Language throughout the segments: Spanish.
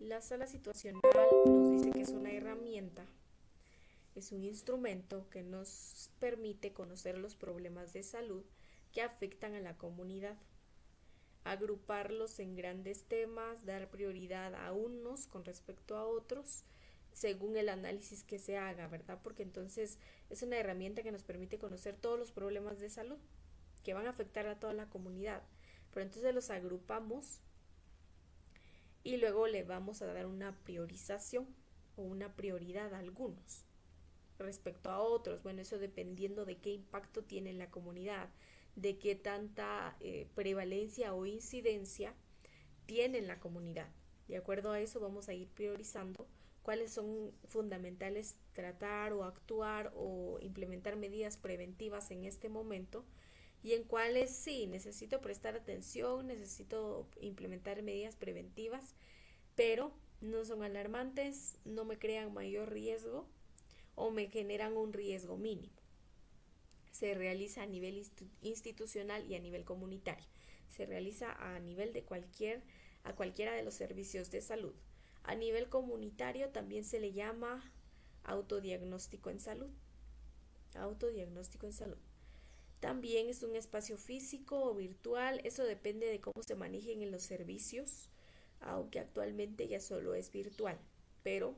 La sala situacional nos dice que es una herramienta, es un instrumento que nos permite conocer los problemas de salud que afectan a la comunidad, agruparlos en grandes temas, dar prioridad a unos con respecto a otros, según el análisis que se haga, ¿verdad? Porque entonces es una herramienta que nos permite conocer todos los problemas de salud que van a afectar a toda la comunidad. Pero entonces los agrupamos y luego le vamos a dar una priorización o una prioridad a algunos respecto a otros. Bueno, eso dependiendo de qué impacto tiene en la comunidad, de qué tanta prevalencia o incidencia tiene en la comunidad. De acuerdo a eso vamos a ir priorizando cuáles son fundamentales tratar o actuar o implementar medidas preventivas en este momento y en cuáles sí necesito prestar atención, necesito implementar medidas preventivas, pero no son alarmantes, no me crean mayor riesgo o me generan un riesgo mínimo. Se realiza a nivel institucional y a nivel comunitario. Se realiza a nivel de cualquiera de los servicios de salud. A nivel comunitario también se le llama autodiagnóstico en salud. Autodiagnóstico en salud. También es un espacio físico o virtual, eso depende de cómo se manejen en los servicios, aunque actualmente ya solo es virtual, pero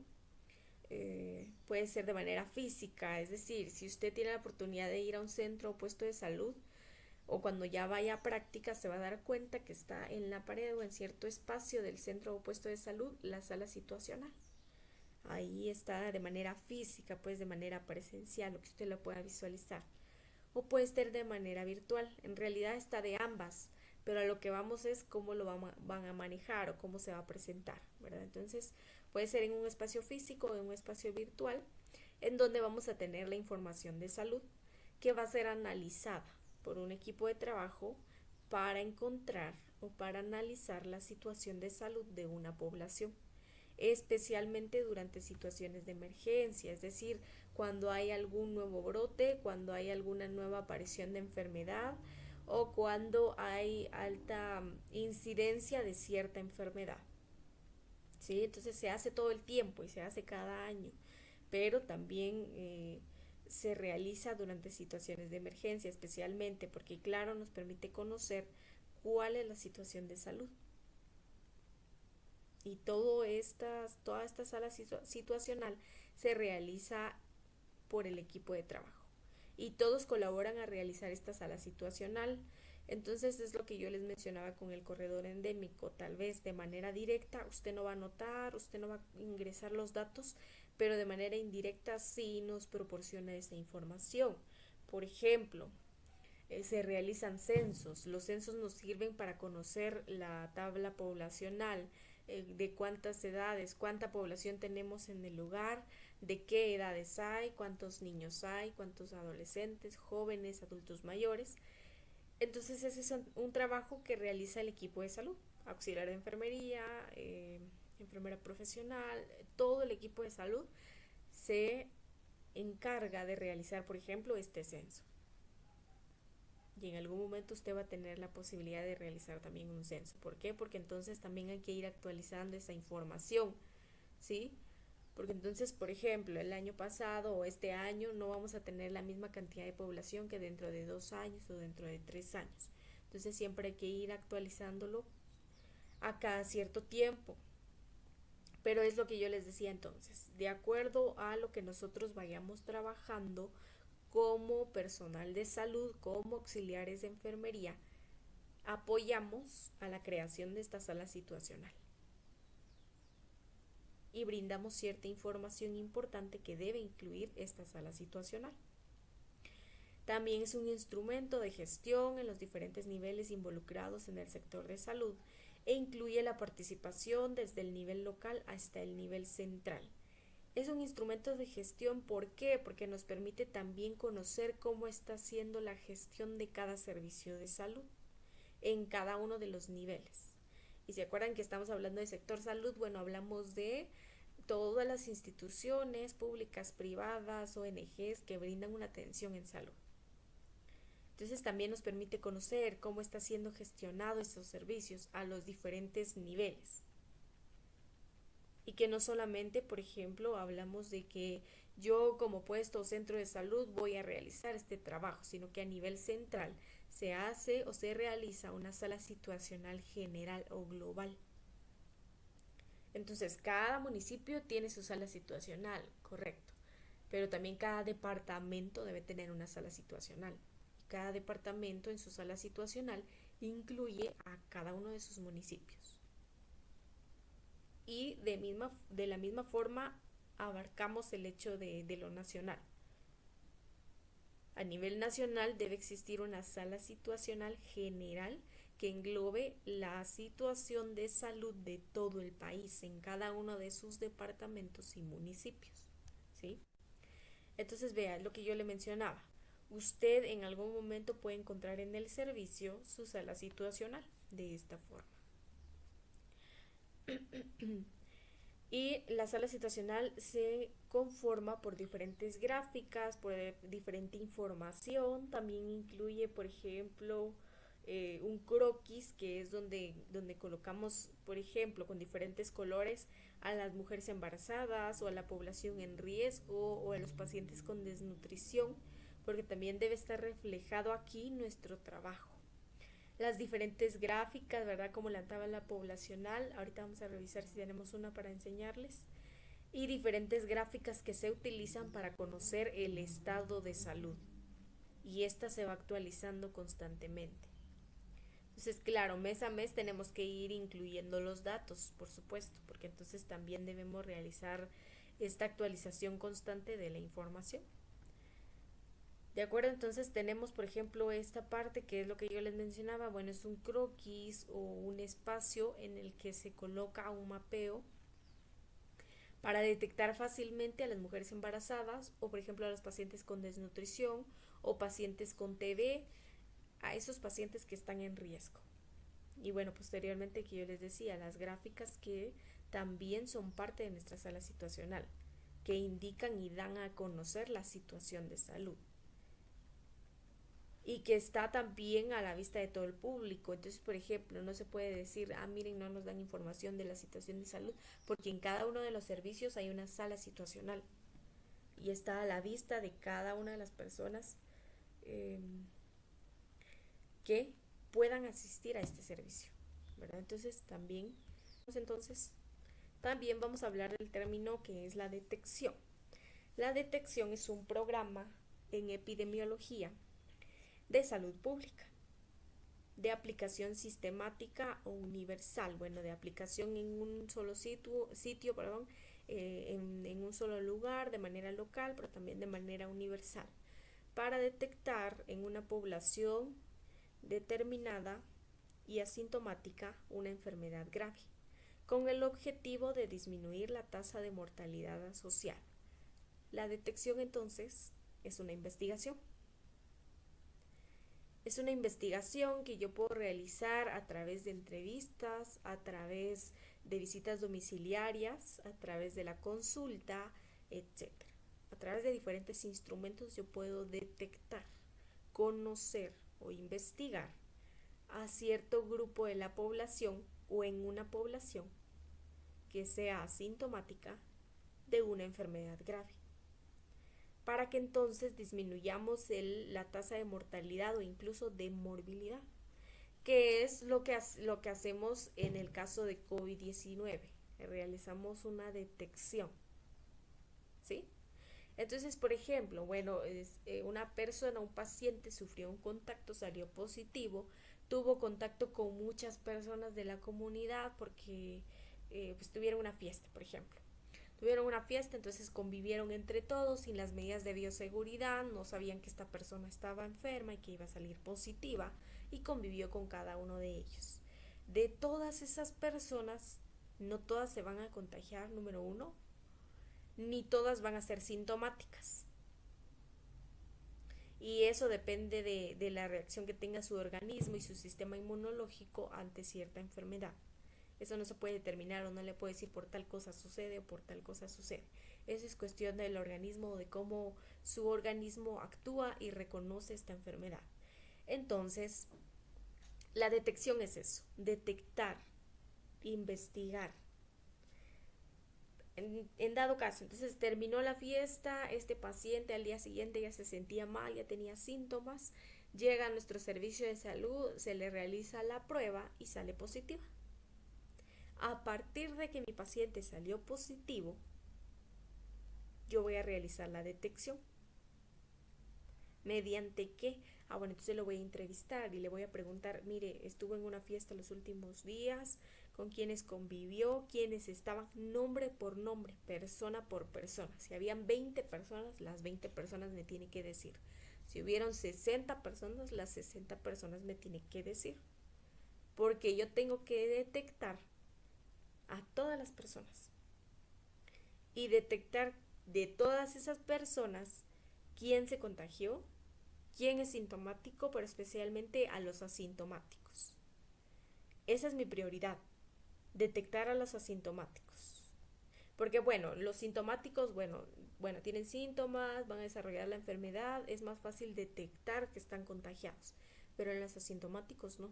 puede ser de manera física, es decir, si usted tiene la oportunidad de ir a un centro o puesto de salud o cuando ya vaya a práctica se va a dar cuenta que está en la pared o en cierto espacio del centro o puesto de salud la sala situacional. Ahí está de manera física, pues de manera presencial, lo que usted lo pueda visualizar. O puede ser de manera virtual, en realidad está de ambas, pero a lo que vamos es cómo lo van a manejar o cómo se va a presentar, ¿verdad? Entonces puede ser en un espacio físico o en un espacio virtual, en donde vamos a tener la información de salud que va a ser analizada por un equipo de trabajo para encontrar o para analizar la situación de salud de una población, especialmente durante situaciones de emergencia, es decir, cuando hay algún nuevo brote, cuando hay alguna nueva aparición de enfermedad o cuando hay alta incidencia de cierta enfermedad. ¿Sí? Entonces se hace todo el tiempo y se hace cada año, pero también se realiza durante situaciones de emergencia, especialmente porque, claro, nos permite conocer cuál es la situación de salud. Y toda esta sala situacional se realiza por el equipo de trabajo y todos colaboran a realizar esta sala situacional. Entonces es lo que yo les mencionaba con el corredor endémico, tal vez de manera directa usted no va a notar, usted no va a ingresar los datos, pero de manera indirecta sí nos proporciona esa información. Por ejemplo, se realizan censos. Los censos nos sirven para conocer la tabla poblacional, de cuántas edades, cuánta población tenemos en el lugar, de qué edades hay, cuántos niños hay, cuántos adolescentes, jóvenes, adultos mayores. Entonces ese es un trabajo que realiza el equipo de salud, auxiliar de enfermería, enfermera profesional, todo el equipo de salud se encarga de realizar, por ejemplo, este censo. Y en algún momento usted va a tener la posibilidad de realizar también un censo. ¿Por qué? Porque entonces también hay que ir actualizando esa información, ¿sí? Porque entonces, por ejemplo, el año pasado o este año no vamos a tener la misma cantidad de población que dentro de 2 años o dentro de 3 años. Entonces siempre hay que ir actualizándolo a cada cierto tiempo. Pero es lo que yo les decía entonces, de acuerdo a lo que nosotros vayamos trabajando como personal de salud, como auxiliares de enfermería, apoyamos a la creación de esta sala situacional y brindamos cierta información importante que debe incluir esta sala situacional. También es un instrumento de gestión en los diferentes niveles involucrados en el sector de salud e incluye la participación desde el nivel local hasta el nivel central. Es un instrumento de gestión, ¿por qué? Porque nos permite también conocer cómo está siendo la gestión de cada servicio de salud en cada uno de los niveles. Y se acuerdan que estamos hablando de sector salud, bueno, hablamos de todas las instituciones públicas, privadas, ONGs que brindan una atención en salud. Entonces también nos permite conocer cómo está siendo gestionado estos servicios a los diferentes niveles. Y que no solamente, por ejemplo, hablamos de que yo como puesto o centro de salud voy a realizar este trabajo, sino que a nivel central se hace o se realiza una sala situacional general o global. Entonces, cada municipio tiene su sala situacional, correcto, pero también cada departamento debe tener una sala situacional. Cada departamento en su sala situacional incluye a cada uno de sus municipios. Y de la misma forma abarcamos el hecho de lo nacional. A nivel nacional debe existir una sala situacional general que englobe la situación de salud de todo el país en cada uno de sus departamentos y municipios, ¿sí? Entonces, vea lo que yo le mencionaba. Usted en algún momento puede encontrar en el servicio su sala situacional de esta forma. Y la sala situacional se conforma por diferentes gráficas, por diferente información. También incluye, por ejemplo, un croquis, que es donde colocamos, por ejemplo, con diferentes colores a las mujeres embarazadas o a la población en riesgo o a los pacientes con desnutrición, porque también debe estar reflejado aquí nuestro trabajo. Las diferentes gráficas, ¿verdad? Como la tabla poblacional. Ahorita vamos a revisar si tenemos una para enseñarles. Y diferentes gráficas que se utilizan para conocer el estado de salud. Y esta se va actualizando constantemente. Entonces, claro, mes a mes tenemos que ir incluyendo los datos, por supuesto, porque entonces también debemos realizar esta actualización constante de la información. De acuerdo, entonces tenemos, por ejemplo, esta parte que es lo que yo les mencionaba. Bueno, es un croquis o un espacio en el que se coloca un mapeo para detectar fácilmente a las mujeres embarazadas o, por ejemplo, a los pacientes con desnutrición o pacientes con TB, a esos pacientes que están en riesgo. Y bueno, posteriormente que yo les decía, las gráficas que también son parte de nuestra sala situacional, que indican y dan a conocer la situación de salud. Y que está también a la vista de todo el público. Entonces, por ejemplo, no se puede decir, miren, no nos dan información de la situación de salud, porque en cada uno de los servicios hay una sala situacional y está a la vista de cada una de las personas que puedan asistir a este servicio, ¿verdad? También vamos a hablar del término que es la detección. La detección es un programa en epidemiología de salud pública, de aplicación sistemática o universal, bueno, de aplicación en un solo sitio, en un solo lugar, de manera local, pero también de manera universal, para detectar en una población determinada y asintomática una enfermedad grave, con el objetivo de disminuir la tasa de mortalidad asociada. La detección entonces es una investigación. Es una investigación que yo puedo realizar a través de entrevistas, a través de visitas domiciliarias, a través de la consulta, etcétera. A través de diferentes instrumentos yo puedo detectar, conocer o investigar a cierto grupo de la población o en una población que sea asintomática de una enfermedad grave, para que entonces disminuyamos la tasa de mortalidad o incluso de morbilidad, que es lo que hacemos en el caso de COVID-19. Realizamos una detección, ¿sí? Entonces, por ejemplo, bueno, una persona, un paciente sufrió un contacto, salió positivo, tuvo contacto con muchas personas de la comunidad porque pues tuvieron una fiesta, por ejemplo. Tuvieron una fiesta, entonces convivieron entre todos sin las medidas de bioseguridad, no sabían que esta persona estaba enferma y que iba a salir positiva y convivió con cada uno de ellos. De todas esas personas, no todas se van a contagiar, número uno, ni todas van a ser sintomáticas. Y eso depende de la reacción que tenga su organismo y su sistema inmunológico ante cierta enfermedad. Eso no se puede determinar o no le puede decir por tal cosa sucede o por tal cosa sucede. Eso es cuestión del organismo, de cómo su organismo actúa y reconoce esta enfermedad. Entonces, la detección es eso, detectar, investigar, En dado caso, entonces terminó la fiesta, este paciente al día siguiente ya se sentía mal, ya tenía síntomas, llega a nuestro servicio de salud, se le realiza la prueba y sale positiva. A partir de que mi paciente salió positivo, yo voy a realizar la detección. ¿Mediante qué? Bueno, entonces lo voy a entrevistar y le voy a preguntar, mire, estuvo en una fiesta los últimos días, con quienes convivió, quiénes estaban, nombre por nombre, persona por persona. Si habían 20 personas, las 20 personas me tiene que decir. Si hubieron 60 personas, las 60 personas me tiene que decir. Porque yo tengo que detectar a todas las personas y detectar de todas esas personas quién se contagió, quién es sintomático, pero especialmente a los asintomáticos. Esa es mi prioridad, detectar a los asintomáticos. Porque bueno, los sintomáticos, bueno, tienen síntomas, van a desarrollar la enfermedad, es más fácil detectar que están contagiados, pero en los asintomáticos no,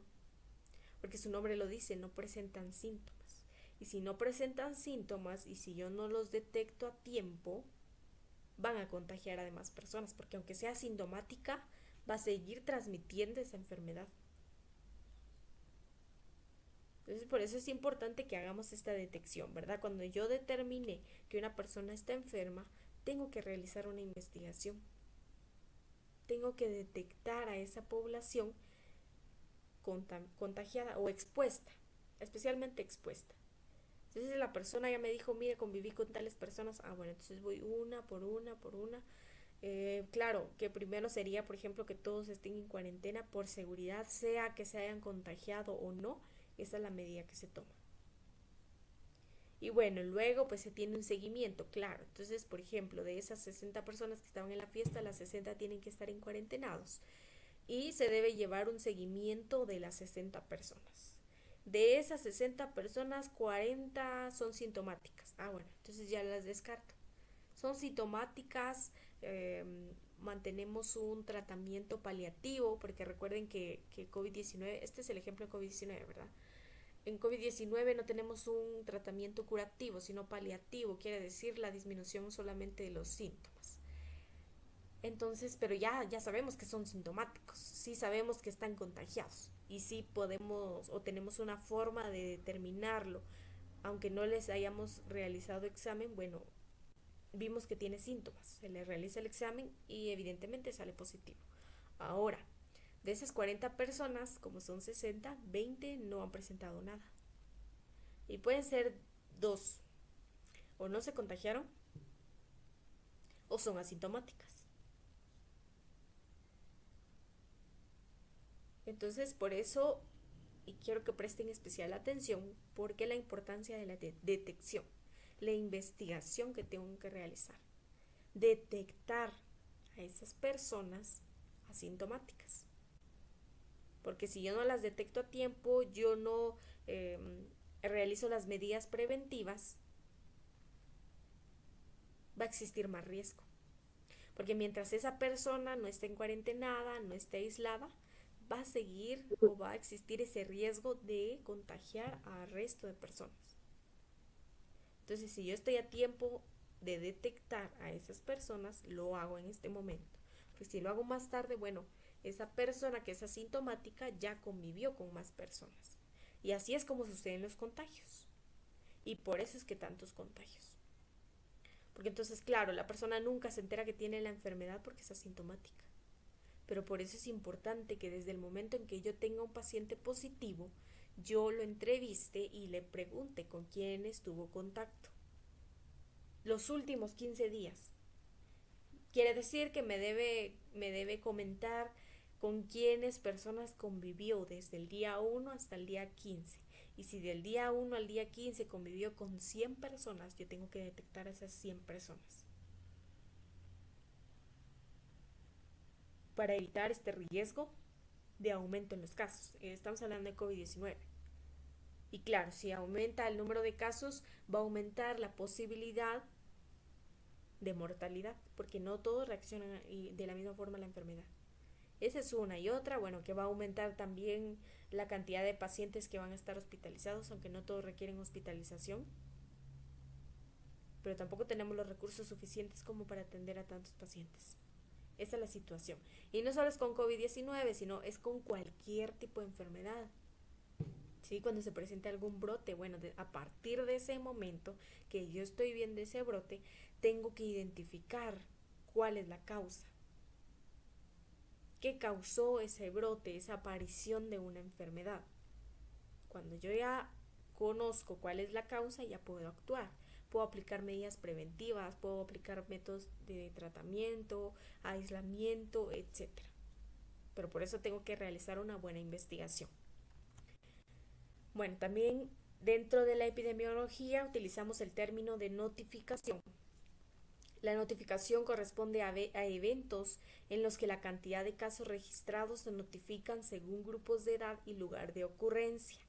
porque su nombre lo dice, no presentan síntomas. Y si no presentan síntomas y si yo no los detecto a tiempo, van a contagiar a demás personas, porque aunque sea asintomática, va a seguir transmitiendo esa enfermedad. Entonces, por eso es importante que hagamos esta detección, ¿verdad? Cuando yo determine que una persona está enferma, tengo que realizar una investigación. Tengo que detectar a esa población contagiada o expuesta, especialmente expuesta. Entonces la persona ya me dijo, mire, conviví con tales personas. Bueno, entonces voy una por una por una. Claro, que primero sería, por ejemplo, que todos estén en cuarentena por seguridad, sea que se hayan contagiado o no. Esa es la medida que se toma. Y bueno, luego pues se tiene un seguimiento, claro. Entonces, por ejemplo, de esas 60 personas que estaban en la fiesta, las 60 tienen que estar en cuarentenados. Y se debe llevar un seguimiento de las 60 personas. De esas 60 personas, 40 son sintomáticas. Bueno, entonces ya las descarto. Son sintomáticas, mantenemos un tratamiento paliativo, porque recuerden que COVID-19, este es el ejemplo de COVID-19, ¿verdad? En COVID-19 no tenemos un tratamiento curativo, sino paliativo, quiere decir la disminución solamente de los síntomas. Entonces, pero ya sabemos que son sintomáticos, sí sabemos que están contagiados y sí podemos o tenemos una forma de determinarlo, aunque no les hayamos realizado examen, bueno, vimos que tiene síntomas, se le realiza el examen y evidentemente sale positivo. Ahora, de esas 40 personas, como son 60, 20 no han presentado nada. Y pueden ser dos, o no se contagiaron o son asintomáticas. Entonces, por eso, y quiero que presten especial atención, porque la importancia de la detección, la investigación que tengo que realizar, detectar a esas personas asintomáticas. Porque si yo no las detecto a tiempo, yo no realizo las medidas preventivas, va a existir más riesgo. Porque mientras esa persona no esté en cuarentenada, no esté aislada, va a seguir o va a existir ese riesgo de contagiar al resto de personas. Entonces, si yo estoy a tiempo de detectar a esas personas, lo hago en este momento. Pues si lo hago más tarde, bueno, esa persona que es asintomática ya convivió con más personas. Y así es como suceden los contagios. Y por eso es que tantos contagios. Porque entonces, claro, la persona nunca se entera que tiene la enfermedad porque es asintomática. Pero por eso es importante que desde el momento en que yo tenga un paciente positivo, yo lo entreviste y le pregunte con quién estuvo contacto. Los últimos 15 días. Quiere decir que me debe comentar con quiénes personas convivió desde el día 1 hasta el día 15. Y si del día 1 al día 15 convivió con 100 personas, yo tengo que detectar a esas 100 personas para evitar este riesgo de aumento en los casos. Estamos hablando de COVID-19. Y claro, si aumenta el número de casos, va a aumentar la posibilidad de mortalidad, porque no todos reaccionan de la misma forma a la enfermedad. Esa es una. Y otra, bueno, que va a aumentar también la cantidad de pacientes que van a estar hospitalizados, aunque no todos requieren hospitalización. pero tampoco tenemos los recursos suficientes como para atender a tantos pacientes. Esa es la situación. Y no solo es con COVID-19, sino es con cualquier tipo de enfermedad. ¿Sí? Cuando se presenta algún brote, bueno, a partir de ese momento que yo estoy viendo ese brote, tengo que identificar cuál es la causa. ¿Qué causó ese brote, esa aparición de una enfermedad? Cuando yo ya conozco cuál es la causa, ya puedo actuar. Puedo aplicar medidas preventivas, puedo aplicar métodos de tratamiento, aislamiento, etcétera. Pero por eso tengo que realizar una buena investigación. Bueno, también dentro de la epidemiología utilizamos el término de notificación. La notificación corresponde a eventos en los que la cantidad de casos registrados se notifican según grupos de edad y lugar de ocurrencia.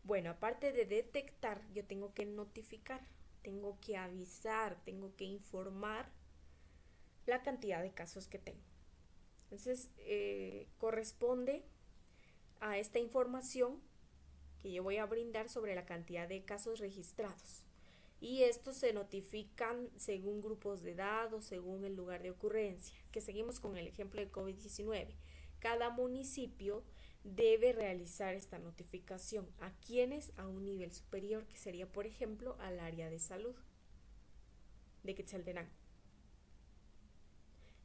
Bueno, aparte de detectar, yo tengo que notificar, tengo que avisar, tengo que informar la cantidad de casos que tengo. Entonces, corresponde a esta información que yo voy a brindar sobre la cantidad de casos registrados. Y estos se notifican según grupos de edad o según el lugar de ocurrencia. Que seguimos con el ejemplo de COVID-19. Cada municipio debe realizar esta notificación. ¿A quiénes? A un nivel superior, que sería, por ejemplo, al área de salud de Quetzaltenango.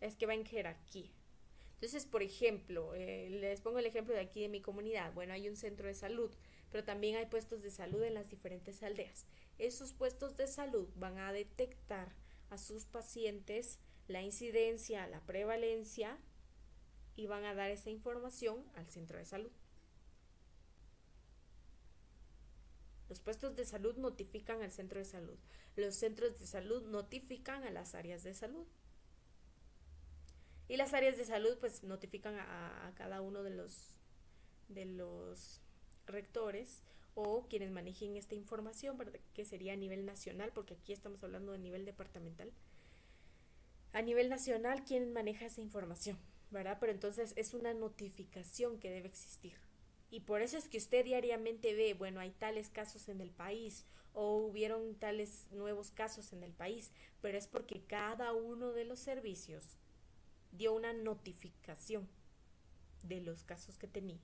Es que va en jerarquía. Entonces, por ejemplo, les pongo el ejemplo de aquí de mi comunidad. Bueno, hay un centro de salud, pero también hay puestos de salud en las diferentes aldeas. Esos puestos de salud van a detectar a sus pacientes la incidencia, la prevalencia y van a dar esa información al centro de salud. Los puestos de salud notifican al centro de salud. Los centros de salud notifican a las áreas de salud. Y las áreas de salud pues notifican a cada uno de los rectores o quienes manejen esta información, ¿verdad? Que sería a nivel nacional, porque aquí estamos hablando de nivel departamental. A nivel nacional, ¿quién maneja esa información? ¿Verdad? Pero entonces es una notificación que debe existir. Y por eso es que usted diariamente ve, bueno, hay tales casos en el país o hubieron tales nuevos casos en el país, pero es porque cada uno de los servicios dio una notificación de los casos que tenía.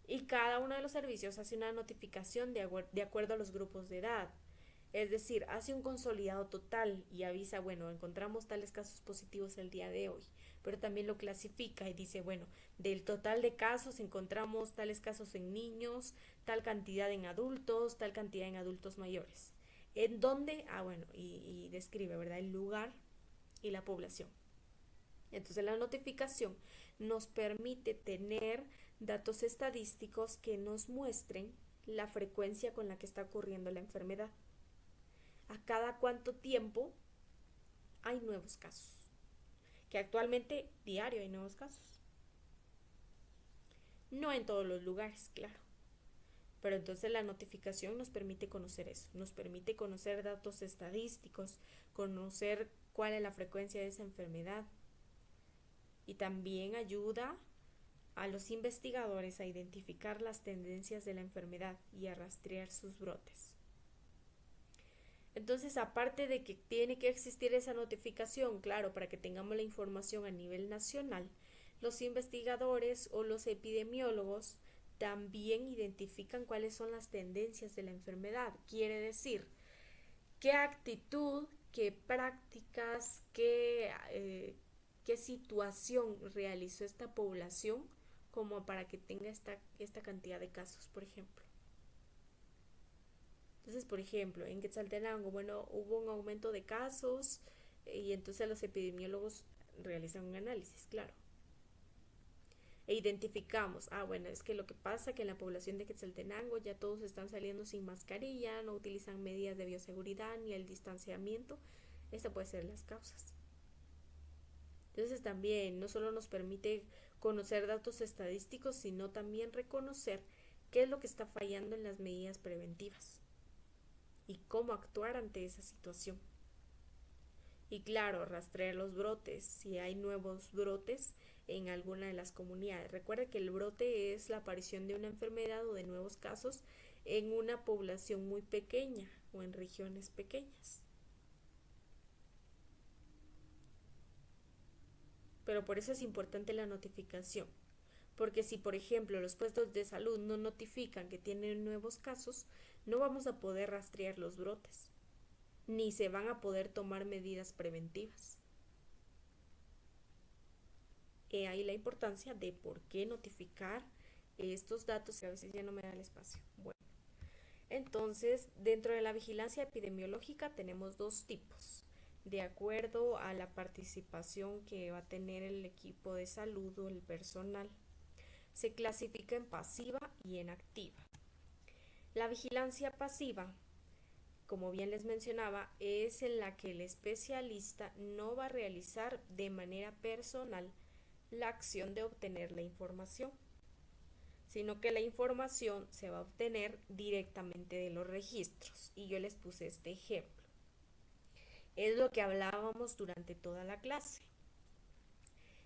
Y cada uno de los servicios hace una notificación de acuerdo a los grupos de edad. Es decir, hace un consolidado total y avisa, bueno, encontramos tales casos positivos el día de hoy, pero también lo clasifica y dice, bueno, del total de casos encontramos tales casos en niños, tal cantidad en adultos, tal cantidad en adultos mayores. ¿En dónde? Bueno, y describe, ¿verdad? El lugar y la población. Entonces la notificación nos permite tener datos estadísticos que nos muestren la frecuencia con la que está ocurriendo la enfermedad. A cada cuánto tiempo hay nuevos casos, que actualmente diario hay nuevos casos. No en todos los lugares, claro, pero entonces la notificación nos permite conocer eso, nos permite conocer datos estadísticos, conocer cuál es la frecuencia de esa enfermedad y también ayuda a los investigadores a identificar las tendencias de la enfermedad y a rastrear sus brotes. Entonces, aparte de que tiene que existir esa notificación, claro, para que tengamos la información a nivel nacional, los investigadores o los epidemiólogos también identifican cuáles son las tendencias de la enfermedad. Quiere decir, qué actitud, qué prácticas, qué situación realizó esta población como para que tenga esta cantidad de casos, por ejemplo. Entonces, por ejemplo, en Quetzaltenango, bueno, hubo un aumento de casos y entonces los epidemiólogos realizan un análisis, claro. E identificamos, bueno, es que lo que pasa es que en la población de Quetzaltenango ya todos están saliendo sin mascarilla, no utilizan medidas de bioseguridad ni el distanciamiento. Estas pueden ser las causas. Entonces también no solo nos permite conocer datos estadísticos, sino también reconocer qué es lo que está fallando en las medidas preventivas y cómo actuar ante esa situación. Y claro, rastrear los brotes, si hay nuevos brotes en alguna de las comunidades. Recuerda que el brote es la aparición de una enfermedad o de nuevos casos en una población muy pequeña o en regiones pequeñas. pero por eso es importante la notificación. Porque si, por ejemplo, los puestos de salud no notifican que tienen nuevos casos, no vamos a poder rastrear los brotes, ni se van a poder tomar medidas preventivas. He ahí la importancia de por qué notificar estos datos, que a veces ya no me da el espacio. Bueno, entonces, dentro de la vigilancia epidemiológica tenemos dos tipos, de acuerdo a la participación que va a tener el equipo de salud o el personal. Se clasifica en pasiva y en activa. La vigilancia pasiva, como bien les mencionaba, es en la que el especialista no va a realizar de manera personal la acción de obtener la información, sino que la información se va a obtener directamente de los registros. Y yo les puse este ejemplo. Es lo que hablábamos durante toda la clase.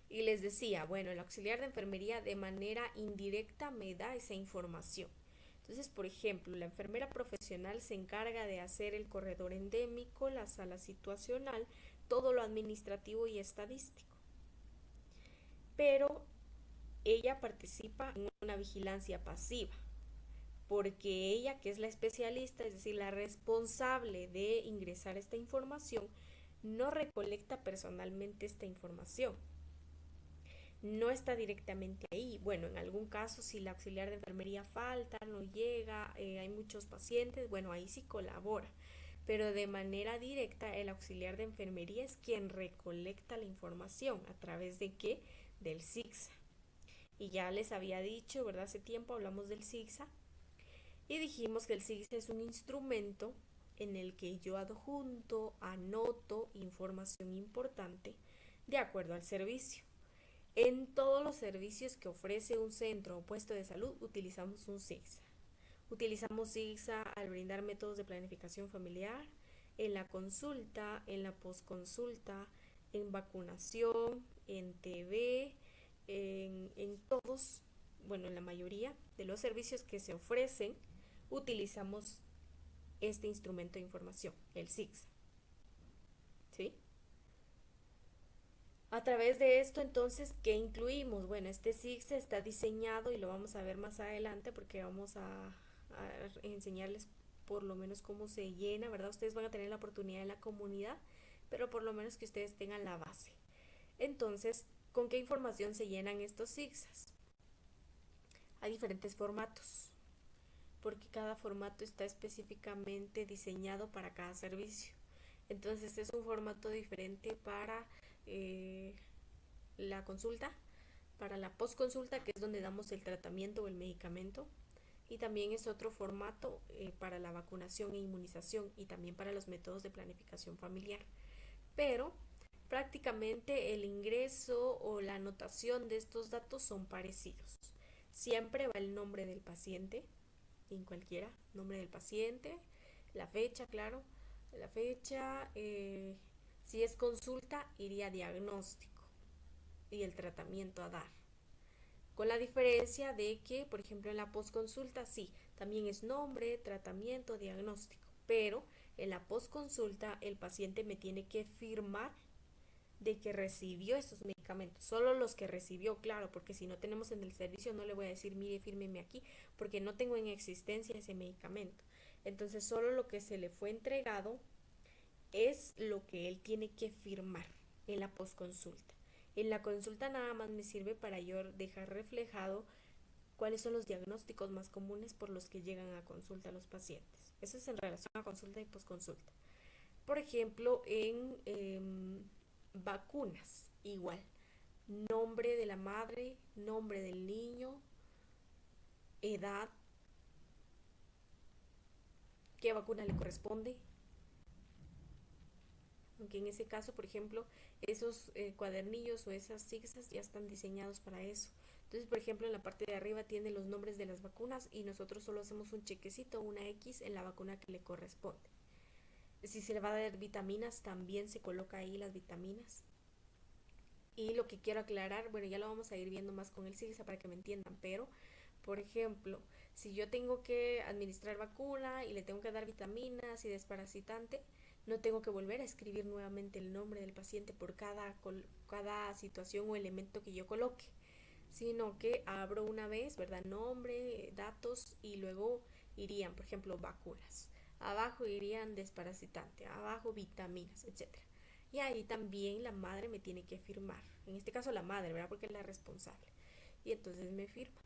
Y les decía, bueno, el auxiliar de enfermería de manera indirecta me da esa información. Entonces, por ejemplo, la enfermera profesional se encarga de hacer el corredor endémico, la sala situacional, todo lo administrativo y estadístico. Pero ella participa en una vigilancia pasiva, porque ella, que es la especialista, es decir, la responsable de ingresar esta información, no recolecta personalmente esta información. No está directamente ahí. Bueno, en algún caso, si la auxiliar de enfermería falta, no llega, hay muchos pacientes, bueno, ahí sí colabora. Pero de manera directa, el auxiliar de enfermería es quien recolecta la información. ¿A través de qué? Del SIGSA. Y ya les había dicho, ¿verdad? Hace tiempo hablamos del SIGSA y dijimos que el SIGSA es un instrumento en el que yo adjunto, anoto información importante de acuerdo al servicio. En todos los servicios que ofrece un centro o puesto de salud utilizamos un SIGSA. Utilizamos SIGSA al brindar métodos de planificación familiar, en la consulta, en la posconsulta, en vacunación, en TV, en todos, bueno, en la mayoría de los servicios que se ofrecen, utilizamos este instrumento de información, el SIGSA. ¿Sí? A través de esto, entonces, ¿qué incluimos? Bueno, este SIGSA está diseñado y lo vamos a ver más adelante porque vamos a enseñarles por lo menos cómo se llena, ¿verdad? Ustedes van a tener la oportunidad en la comunidad, pero por lo menos que ustedes tengan la base. Entonces, ¿con qué información se llenan estos SIGSAs? Hay diferentes formatos, porque cada formato está específicamente diseñado para cada servicio. Entonces es un formato diferente para la consulta, para la postconsulta, que es donde damos el tratamiento o el medicamento, y también es otro formato para la vacunación e inmunización y también para los métodos de planificación familiar. Pero prácticamente el ingreso o la anotación de estos datos son parecidos. Siempre va el nombre del paciente, en cualquiera, nombre del paciente, la fecha, claro, la fecha, si es consulta, iría diagnóstico y el tratamiento a dar. Con la diferencia de que, por ejemplo, en la postconsulta sí, también es nombre, tratamiento, diagnóstico, pero en la postconsulta el paciente me tiene que firmar de que recibió esos medicamentos, solo los que recibió, claro, porque si no tenemos en el servicio no le voy a decir, mire, fírmeme aquí, porque no tengo en existencia ese medicamento. Entonces solo lo que se le fue entregado es lo que él tiene que firmar en la postconsulta. En la consulta nada más me sirve para yo dejar reflejado cuáles son los diagnósticos más comunes por los que llegan a consulta los pacientes. Eso es en relación a consulta y postconsulta. Por ejemplo, en vacunas, igual, nombre de la madre, nombre del niño, edad, qué vacuna le corresponde. Aunque en ese caso, por ejemplo, esos cuadernillos o esas SIGSAs ya están diseñados para eso. Entonces, por ejemplo, en la parte de arriba tiene los nombres de las vacunas y nosotros solo hacemos un chequecito, una X en la vacuna que le corresponde. Si se le va a dar vitaminas, también se coloca ahí las vitaminas. Y lo que quiero aclarar, bueno, ya lo vamos a ir viendo más con el SIGSA para que me entiendan, pero, por ejemplo, si yo tengo que administrar vacuna y le tengo que dar vitaminas y desparasitante, No tengo que volver a escribir nuevamente el nombre del paciente por cada situación o elemento que yo coloque, sino que abro una vez, ¿verdad? Nombre, datos y luego irían, por ejemplo, vacunas. Abajo irían desparasitante, abajo vitaminas, etcétera. Y ahí también la madre me tiene que firmar. En este caso la madre, ¿verdad? Porque es la responsable. Y entonces me firma.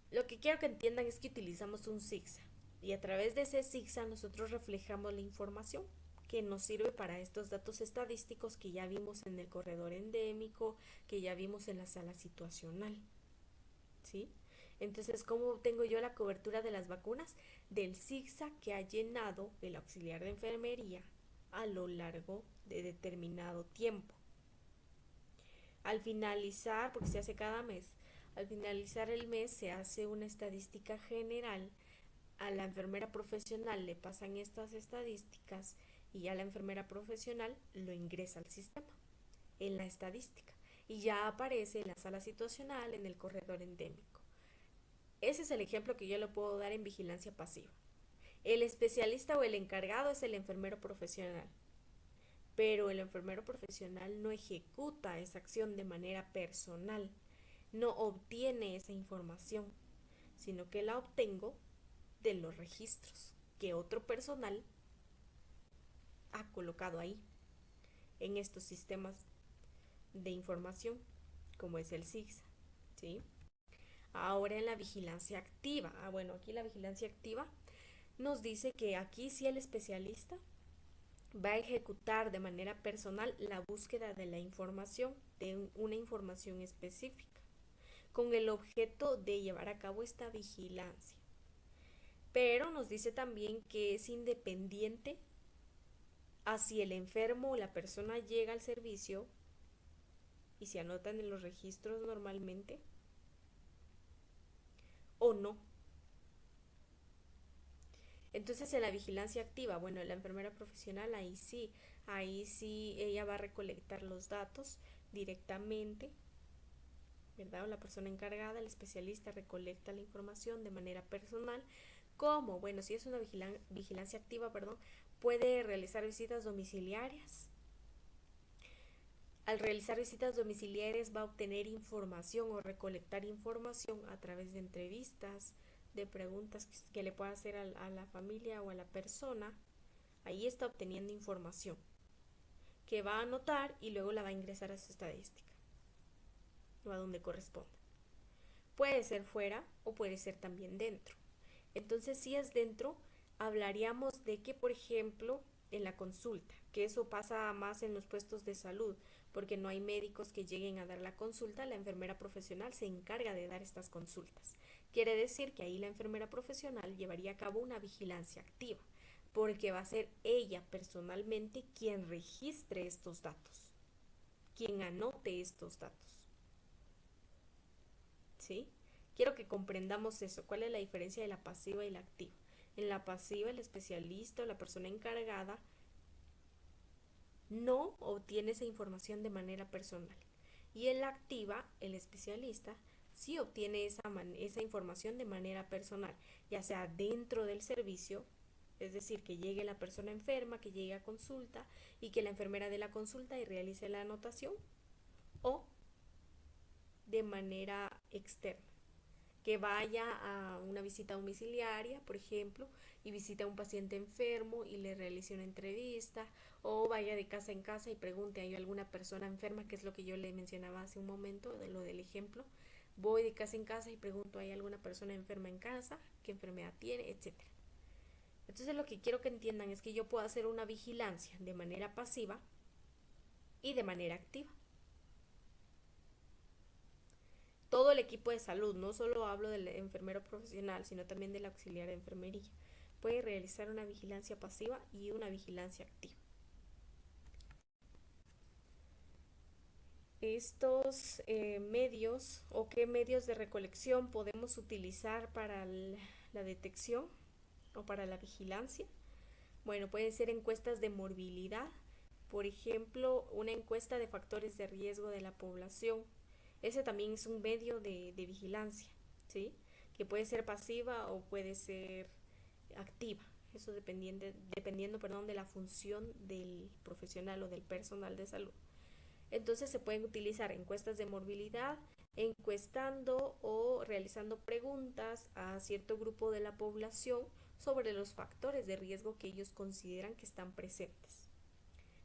Lo que quiero que entiendan es que utilizamos un zigzag y a través de ese zigzag nosotros reflejamos la información que nos sirve para estos datos estadísticos que ya vimos en el corredor endémico, que ya vimos en la sala situacional. ¿Sí? Entonces, ¿cómo obtengo yo la cobertura de las vacunas? Del zigzag que ha llenado el auxiliar de enfermería a lo largo de determinado tiempo. Al finalizar, porque se hace cada mes, al finalizar el mes se hace una estadística general. A la enfermera profesional le pasan estas estadísticas y ya la enfermera profesional lo ingresa al sistema en la estadística y ya aparece en la sala situacional en el corredor endémico. Ese es el ejemplo que yo le puedo dar en vigilancia pasiva. El especialista o el encargado es el enfermero profesional, pero el enfermero profesional no ejecuta esa acción de manera personal, no obtiene esa información, sino que la obtengo de los registros que otro personal ha colocado ahí, en estos sistemas de información, como es el zigzag, ¿sí? Ahora en la vigilancia activa, bueno, aquí la vigilancia activa nos dice que aquí sí el especialista va a ejecutar de manera personal la búsqueda de la información, de una información específica, con el objeto de llevar a cabo esta vigilancia. Pero nos dice también que es independiente a si el enfermo o la persona llega al servicio y se anotan en los registros normalmente o no. Entonces en la vigilancia activa, bueno, la enfermera profesional ahí sí ella va a recolectar los datos directamente, ¿verdad? O la persona encargada, el especialista recolecta la información de manera personal. ¿Cómo? Bueno, si es una vigilancia activa, perdón, puede realizar visitas domiciliarias. Al realizar visitas domiciliarias va a obtener información o recolectar información a través de entrevistas, de preguntas que le pueda hacer a la familia o a la persona. Ahí está obteniendo información que va a anotar y luego la va a ingresar a su estadística o a donde corresponda. Puede ser fuera o puede ser también dentro. Entonces, si es dentro, hablaríamos de que, por ejemplo, en la consulta, que eso pasa más en los puestos de salud, porque no hay médicos que lleguen a dar la consulta, la enfermera profesional se encarga de dar estas consultas. Quiere decir que ahí la enfermera profesional llevaría a cabo una vigilancia activa, porque va a ser ella personalmente quien registre estos datos, quien anote estos datos. ¿Sí? Quiero que comprendamos eso. ¿Cuál es la diferencia de la pasiva y la activa? En la pasiva, el especialista o la persona encargada no obtiene esa información de manera personal. Y en la activa, el especialista sí obtiene esa información de manera personal, ya sea dentro del servicio, es decir, que llegue la persona enferma, que llegue a consulta y que la enfermera dé la consulta y realice la anotación, o de manera externa, que vaya a una visita domiciliaria, por ejemplo, y visite a un paciente enfermo y le realice una entrevista, o vaya de casa en casa y pregunte, ¿hay alguna persona enferma? Que es lo que yo le mencionaba hace un momento, de lo del ejemplo. Voy de casa en casa y pregunto, ¿hay alguna persona enferma en casa? ¿Qué enfermedad tiene? Etcétera. Entonces lo que quiero que entiendan es que yo puedo hacer una vigilancia de manera pasiva y de manera activa. Todo el equipo de salud, no solo hablo del enfermero profesional, sino también del auxiliar de enfermería, puede realizar una vigilancia pasiva y una vigilancia activa. Estos medios o qué medios de recolección podemos utilizar para la detección o para la vigilancia. Bueno, pueden ser encuestas de morbilidad, por ejemplo, una encuesta de factores de riesgo de la población. Ese también es un medio de vigilancia, ¿sí? Que puede ser pasiva o puede ser activa. eso dependiendo, perdón, de la función del profesional o del personal de salud. Entonces se pueden utilizar encuestas de morbilidad, encuestando o realizando preguntas a cierto grupo de la población sobre los factores de riesgo que ellos consideran que están presentes.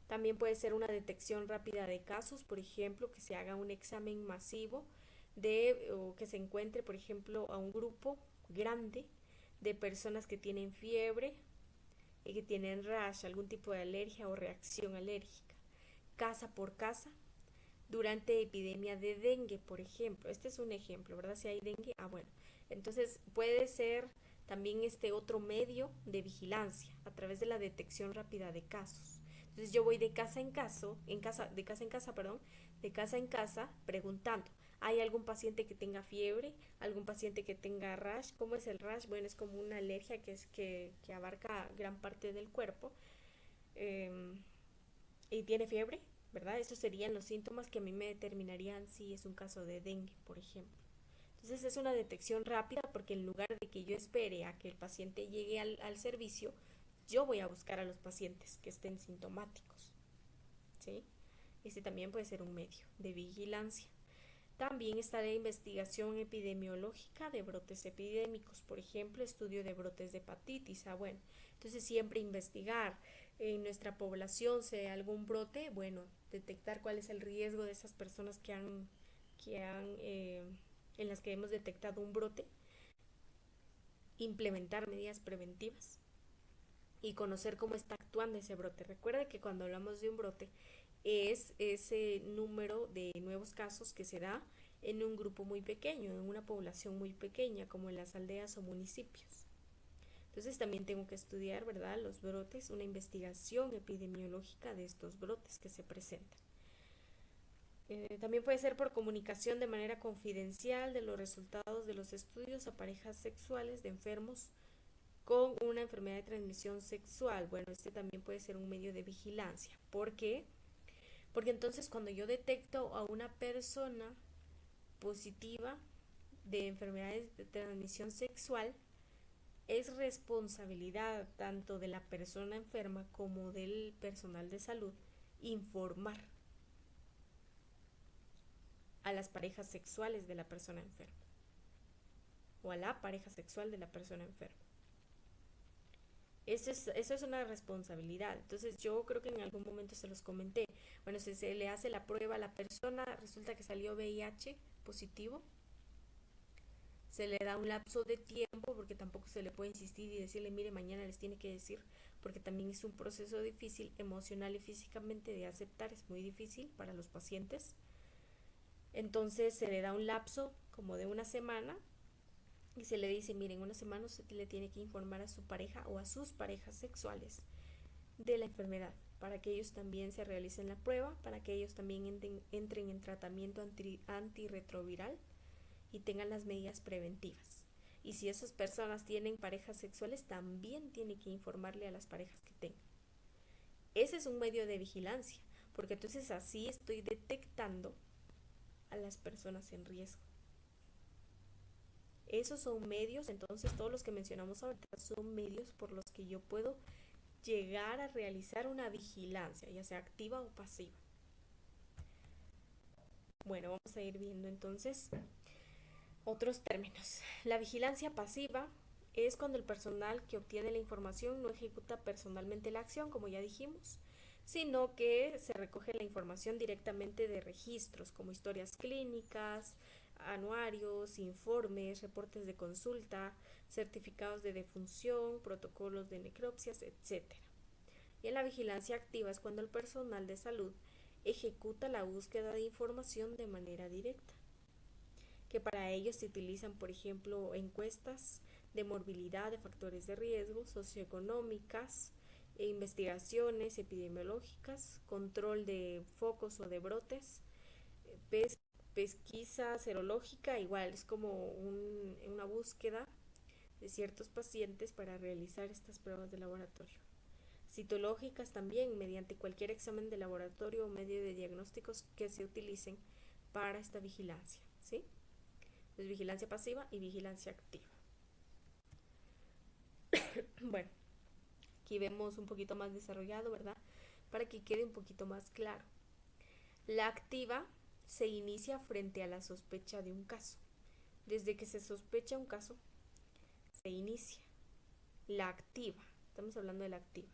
También puede ser una detección rápida de casos, por ejemplo, que se haga un examen masivo o que se encuentre, por ejemplo, a un grupo grande de personas que tienen fiebre y que tienen rash, algún tipo de alergia o reacción alérgica, casa por casa, durante epidemia de dengue, por ejemplo. Este es un ejemplo, ¿verdad? Si hay dengue, bueno. Entonces puede ser también este otro medio de vigilancia a través de la detección rápida de casos. Entonces yo voy de casa en casa preguntando, ¿hay algún paciente que tenga fiebre? ¿Algún paciente que tenga rash? ¿Cómo es el rash? Bueno, es como una alergia que abarca gran parte del cuerpo. Y tiene fiebre, ¿verdad? Esos serían los síntomas que a mí me determinarían si es un caso de dengue, por ejemplo. Entonces es una detección rápida porque en lugar de que yo espere a que el paciente llegue al servicio, yo voy a buscar a los pacientes que estén sintomáticos, ¿sí? Este también puede ser un medio de vigilancia. También está la investigación epidemiológica de brotes epidémicos, por ejemplo, estudio de brotes de hepatitis. Bueno, entonces siempre investigar en nuestra población si hay algún brote, bueno, detectar cuál es el riesgo de esas personas en las que hemos detectado un brote, implementar medidas preventivas y conocer cómo está actuando ese brote. Recuerde que cuando hablamos de un brote es ese número de nuevos casos que se da en un grupo muy pequeño, en una población muy pequeña, como en las aldeas o municipios. Entonces también tengo que estudiar, ¿verdad?, los brotes, una investigación epidemiológica de estos brotes que se presentan. También puede ser por comunicación de manera confidencial de los resultados de los estudios a parejas sexuales de enfermos con una enfermedad de transmisión sexual. Bueno, este también puede ser un medio de vigilancia. ¿Por qué? Porque entonces cuando yo detecto a una persona positiva de enfermedades de transmisión sexual, es responsabilidad tanto de la persona enferma como del personal de salud informar a las parejas sexuales de la persona enferma o a la pareja sexual de la persona enferma. Eso es una responsabilidad. Entonces yo creo que en algún momento se los comenté. Bueno, si se le hace la prueba a la persona, resulta que salió VIH positivo, se le da un lapso de tiempo porque tampoco se le puede insistir y decirle, mire, mañana les tiene que decir, porque también es un proceso difícil emocional y físicamente de aceptar, es muy difícil para los pacientes. Entonces se le da un lapso como de una semana y se le dice, miren, en una semana usted le tiene que informar a su pareja o a sus parejas sexuales de la enfermedad, para que ellos también se realicen la prueba, para que ellos también entren en tratamiento antirretroviral y tengan las medidas preventivas. Y si esas personas tienen parejas sexuales, también tienen que informarle a las parejas que tengan. Ese es un medio de vigilancia, porque entonces así estoy detectando a las personas en riesgo. Esos son medios, entonces todos los que mencionamos ahorita son medios por los que yo puedo llegar a realizar una vigilancia, ya sea activa o pasiva. Bueno, vamos a ir viendo entonces otros términos. La vigilancia pasiva es cuando el personal que obtiene la información no ejecuta personalmente la acción, como ya dijimos, sino que se recoge la información directamente de registros como historias clínicas, anuarios, informes, reportes de consulta, certificados de defunción, protocolos de necropsias, etc. Y en la vigilancia activa es cuando el personal de salud ejecuta la búsqueda de información de manera directa, que para ello se utilizan, por ejemplo, encuestas de morbilidad, de factores de riesgo, socioeconómicas, investigaciones epidemiológicas, control de focos o de brotes, pesquisa serológica, igual es como una búsqueda de ciertos pacientes para realizar estas pruebas de laboratorio. Citológicas también, mediante cualquier examen de laboratorio o medio de diagnósticos que se utilicen para esta vigilancia, ¿sí? Entonces, vigilancia pasiva y vigilancia activa. Bueno, aquí vemos un poquito más desarrollado, ¿verdad? Para que quede un poquito más claro. La activa se inicia frente a la sospecha de un caso. Desde que se sospecha un caso, se inicia. La activa, estamos hablando de la activa.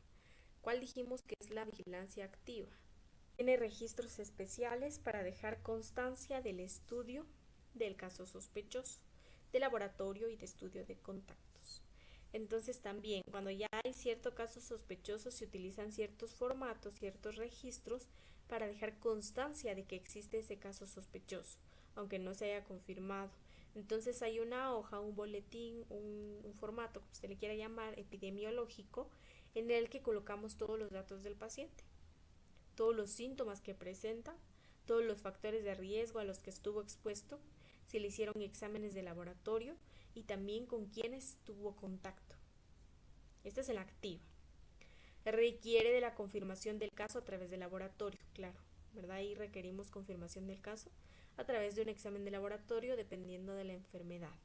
¿Cuál dijimos que es la vigilancia activa? Tiene registros especiales para dejar constancia del estudio del caso sospechoso, de laboratorio y de estudio de contactos. Entonces también, cuando ya hay cierto caso sospechoso, se utilizan ciertos formatos, ciertos registros para dejar constancia de que existe ese caso sospechoso, aunque no se haya confirmado. Entonces hay una hoja, un boletín, un formato, como se le quiera llamar, epidemiológico, en el que colocamos todos los datos del paciente, todos los síntomas que presenta, todos los factores de riesgo a los que estuvo expuesto, si le hicieron exámenes de laboratorio y también con quienes tuvo contacto. Esta es la activa. Requiere de la confirmación del caso a través del laboratorio, claro, ¿verdad? Ahí requerimos confirmación del caso a través de un examen de laboratorio dependiendo de la enfermedad.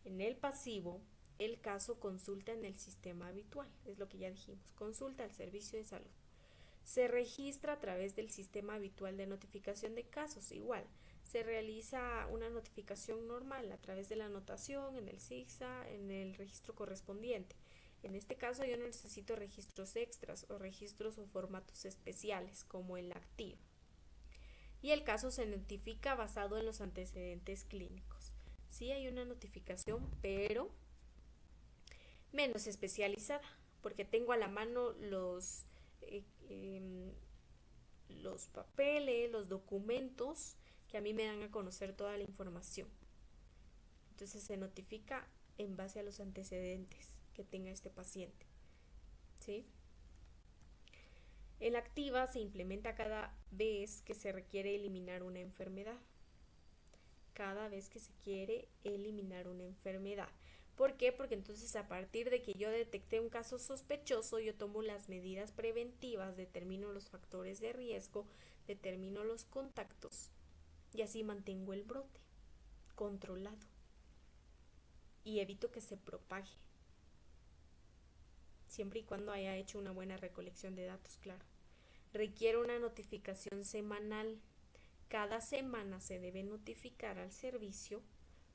En el pasivo, el caso consulta en el sistema habitual, es lo que ya dijimos, consulta al servicio de salud. Se registra a través del sistema habitual de notificación de casos, igual. Se realiza una notificación normal a través de la anotación en el SIGSA, en el registro correspondiente. En este caso yo no necesito registros extras o registros o formatos especiales como el activo. Y el caso se notifica basado en los antecedentes clínicos. Sí hay una notificación, pero menos especializada, porque tengo a la mano los papeles, los documentos que a mí me dan a conocer toda la información. Entonces se notifica en base a los antecedentes que tenga este paciente. ¿Sí? En la activa se implementa cada vez que se requiere eliminar una enfermedad. Cada vez que se quiere eliminar una enfermedad. ¿Por qué? Porque entonces a partir de que yo detecté un caso sospechoso, yo tomo las medidas preventivas, determino los factores de riesgo, determino los contactos y así mantengo el brote controlado y evito que se propague, siempre y cuando haya hecho una buena recolección de datos, claro. Requiere una notificación semanal. Cada semana se debe notificar al servicio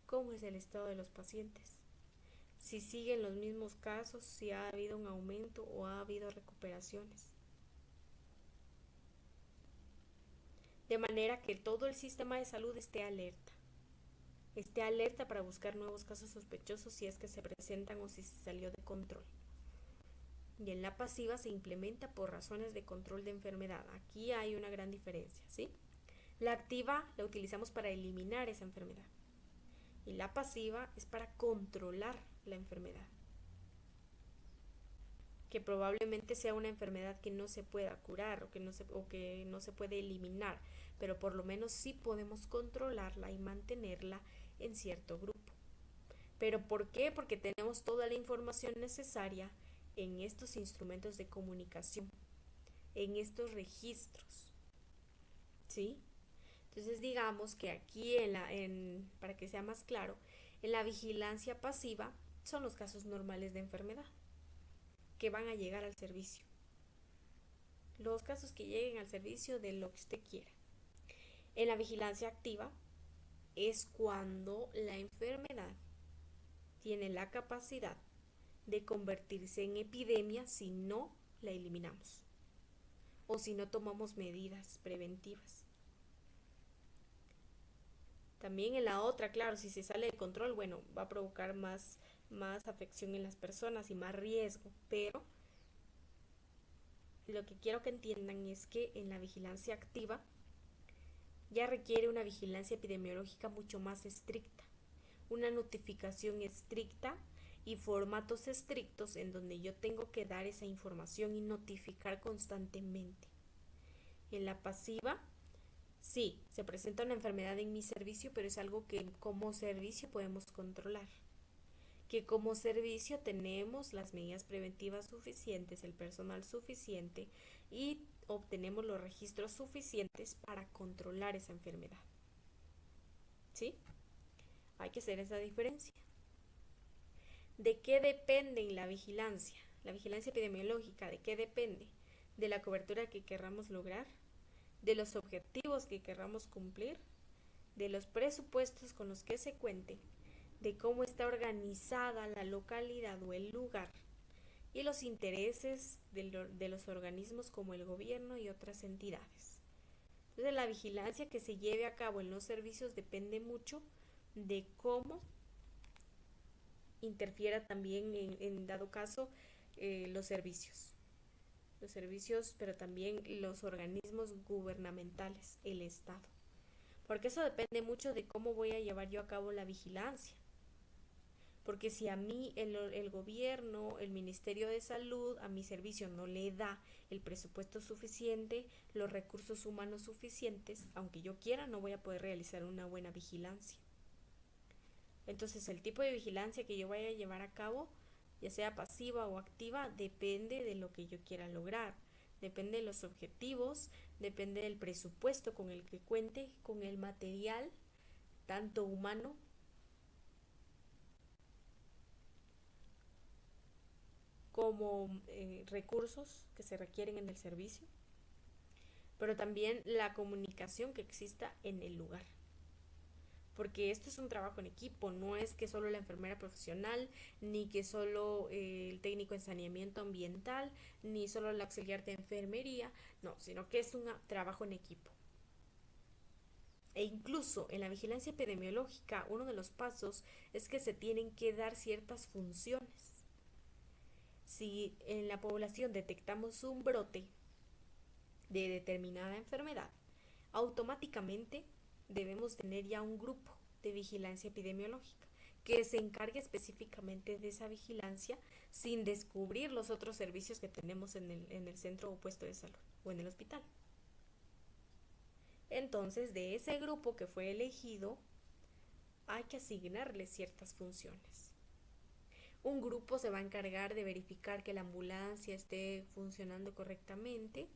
cómo es el estado de los pacientes, si siguen los mismos casos, si ha habido un aumento o ha habido recuperaciones. De manera que todo el sistema de salud esté alerta para buscar nuevos casos sospechosos si es que se presentan o si se salió de control. Y en la pasiva se implementa por razones de control de enfermedad. Aquí hay una gran diferencia, ¿sí? La activa la utilizamos para eliminar esa enfermedad y la pasiva es para controlar la enfermedad, que probablemente sea una enfermedad que no se pueda curar o que no se puede eliminar, pero por lo menos sí podemos controlarla y mantenerla en cierto grupo. ¿Pero por qué? Porque tenemos toda la información necesaria en estos instrumentos de comunicación, en estos registros, ¿sí? Entonces digamos que aquí para que sea más claro, en la vigilancia pasiva son los casos normales de enfermedad que van a llegar al servicio. Los casos que lleguen al servicio de lo que usted quiera. En la vigilancia activa es cuando la enfermedad tiene la capacidad de convertirse en epidemia si no la eliminamos o si no tomamos medidas preventivas. También en la otra, claro, si se sale de control, bueno, va a provocar más afección en las personas y más riesgo, pero lo que quiero que entiendan es que en la vigilancia activa ya requiere una vigilancia epidemiológica mucho más estricta, una notificación estricta y formatos estrictos en donde yo tengo que dar esa información y notificar constantemente. En la pasiva, sí, se presenta una enfermedad en mi servicio, pero es algo que como servicio podemos controlar. Que como servicio tenemos las medidas preventivas suficientes, el personal suficiente y obtenemos los registros suficientes para controlar esa enfermedad. ¿Sí? Hay que hacer esa diferencia. ¿De qué depende la vigilancia? la vigilancia epidemiológica, ¿de qué depende? De la cobertura que querramos lograr, de los objetivos que querramos cumplir, de los presupuestos con los que se cuente, de cómo está organizada la localidad o el lugar y los intereses de los organismos como el gobierno y otras entidades. Entonces, la vigilancia que se lleve a cabo en los servicios depende mucho de cómo interfiera también en dado caso los servicios, pero también los organismos gubernamentales, el Estado, porque eso depende mucho de cómo voy a llevar yo a cabo la vigilancia. Porque si a mí el gobierno, el Ministerio de Salud, a mi servicio no le da el presupuesto suficiente, los recursos humanos suficientes, aunque yo quiera, no voy a poder realizar una buena vigilancia. Entonces, el tipo de vigilancia que yo vaya a llevar a cabo, ya sea pasiva o activa, depende de lo que yo quiera lograr. Depende de los objetivos, depende del presupuesto con el que cuente, con el material, tanto humano como recursos que se requieren en el servicio, pero también la comunicación que exista en el lugar. Porque esto es un trabajo en equipo, no es que solo la enfermera profesional, ni que solo el técnico en saneamiento ambiental, ni solo el auxiliar de enfermería, no, sino que es un trabajo en equipo. E incluso en la vigilancia epidemiológica, uno de los pasos es que se tienen que dar ciertas funciones. Si en la población detectamos un brote de determinada enfermedad, automáticamente debemos tener ya un grupo de vigilancia epidemiológica que se encargue específicamente de esa vigilancia sin descubrir los otros servicios que tenemos en el centro o puesto de salud o en el hospital. Entonces, de ese grupo que fue elegido, hay que asignarle ciertas funciones. Un grupo se va a encargar de verificar que la ambulancia esté funcionando correctamente.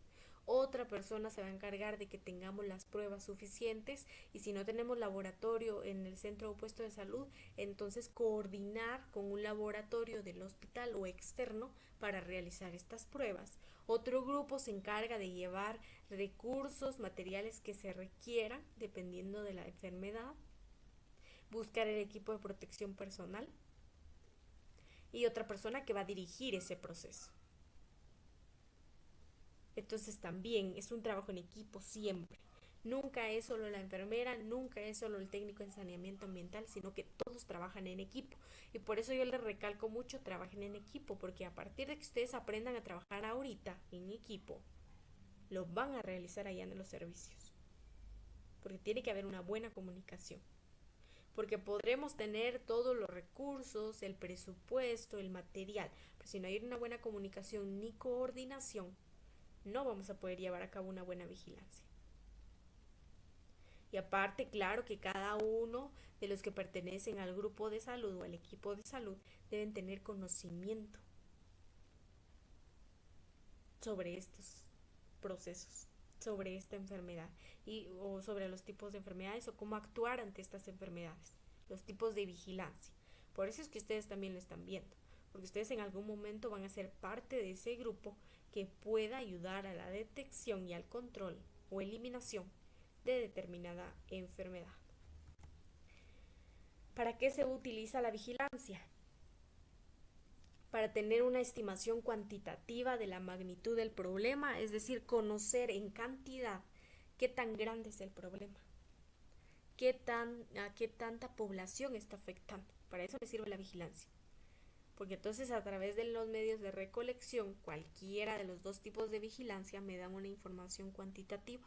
Otra persona se va a encargar de que tengamos las pruebas suficientes y si no tenemos laboratorio en el centro o puesto de salud, entonces coordinar con un laboratorio del hospital o externo para realizar estas pruebas. Otro grupo se encarga de llevar recursos, materiales que se requieran dependiendo de la enfermedad, buscar el equipo de protección personal y otra persona que va a dirigir ese proceso. Entonces también es un trabajo en equipo siempre. Nunca es solo la enfermera, nunca es solo el técnico en saneamiento ambiental, sino que todos trabajan en equipo. Y por eso yo les recalco mucho, trabajen en equipo, porque a partir de que ustedes aprendan a trabajar ahorita en equipo, lo van a realizar allá en los servicios. Porque tiene que haber una buena comunicación. Porque podremos tener todos los recursos, el presupuesto, el material, pero si no hay una buena comunicación ni coordinación, no vamos a poder llevar a cabo una buena vigilancia. Y aparte, claro que cada uno de los que pertenecen al grupo de salud o al equipo de salud deben tener conocimiento sobre estos procesos, sobre esta enfermedad o sobre los tipos de enfermedades o cómo actuar ante estas enfermedades, los tipos de vigilancia. Por eso es que ustedes también lo están viendo, porque ustedes en algún momento van a ser parte de ese grupo que pueda ayudar a la detección y al control o eliminación de determinada enfermedad. ¿Para qué se utiliza la vigilancia? Para tener una estimación cuantitativa de la magnitud del problema, es decir, conocer en cantidad qué tan grande es el problema, a qué tanta población está afectando. Para eso le sirve la vigilancia. Porque entonces a través de los medios de recolección, cualquiera de los dos tipos de vigilancia me dan una información cuantitativa.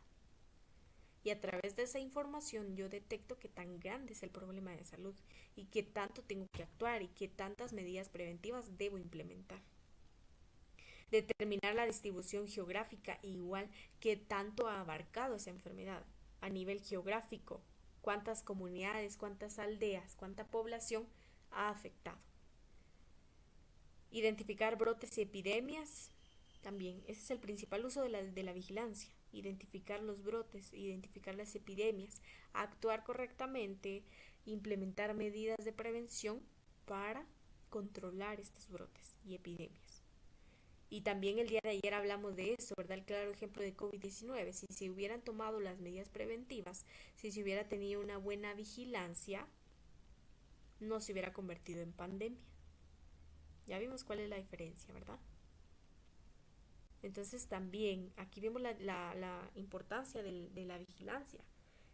Y a través de esa información yo detecto qué tan grande es el problema de salud y qué tanto tengo que actuar y qué tantas medidas preventivas debo implementar. Determinar la distribución geográfica, igual qué tanto ha abarcado esa enfermedad a nivel geográfico, cuántas comunidades, cuántas aldeas, cuánta población ha afectado. Identificar brotes y epidemias, también ese es el principal uso de la vigilancia. Identificar los brotes, identificar las epidemias, actuar correctamente, implementar medidas de prevención para controlar estos brotes y epidemias. Y también el día de ayer hablamos de eso, ¿verdad? El claro ejemplo de COVID-19. Si se hubieran tomado las medidas preventivas, si se hubiera tenido una buena vigilancia, no se hubiera convertido en pandemia. Ya vimos cuál es la diferencia, ¿verdad? Entonces también aquí vemos la importancia de la vigilancia.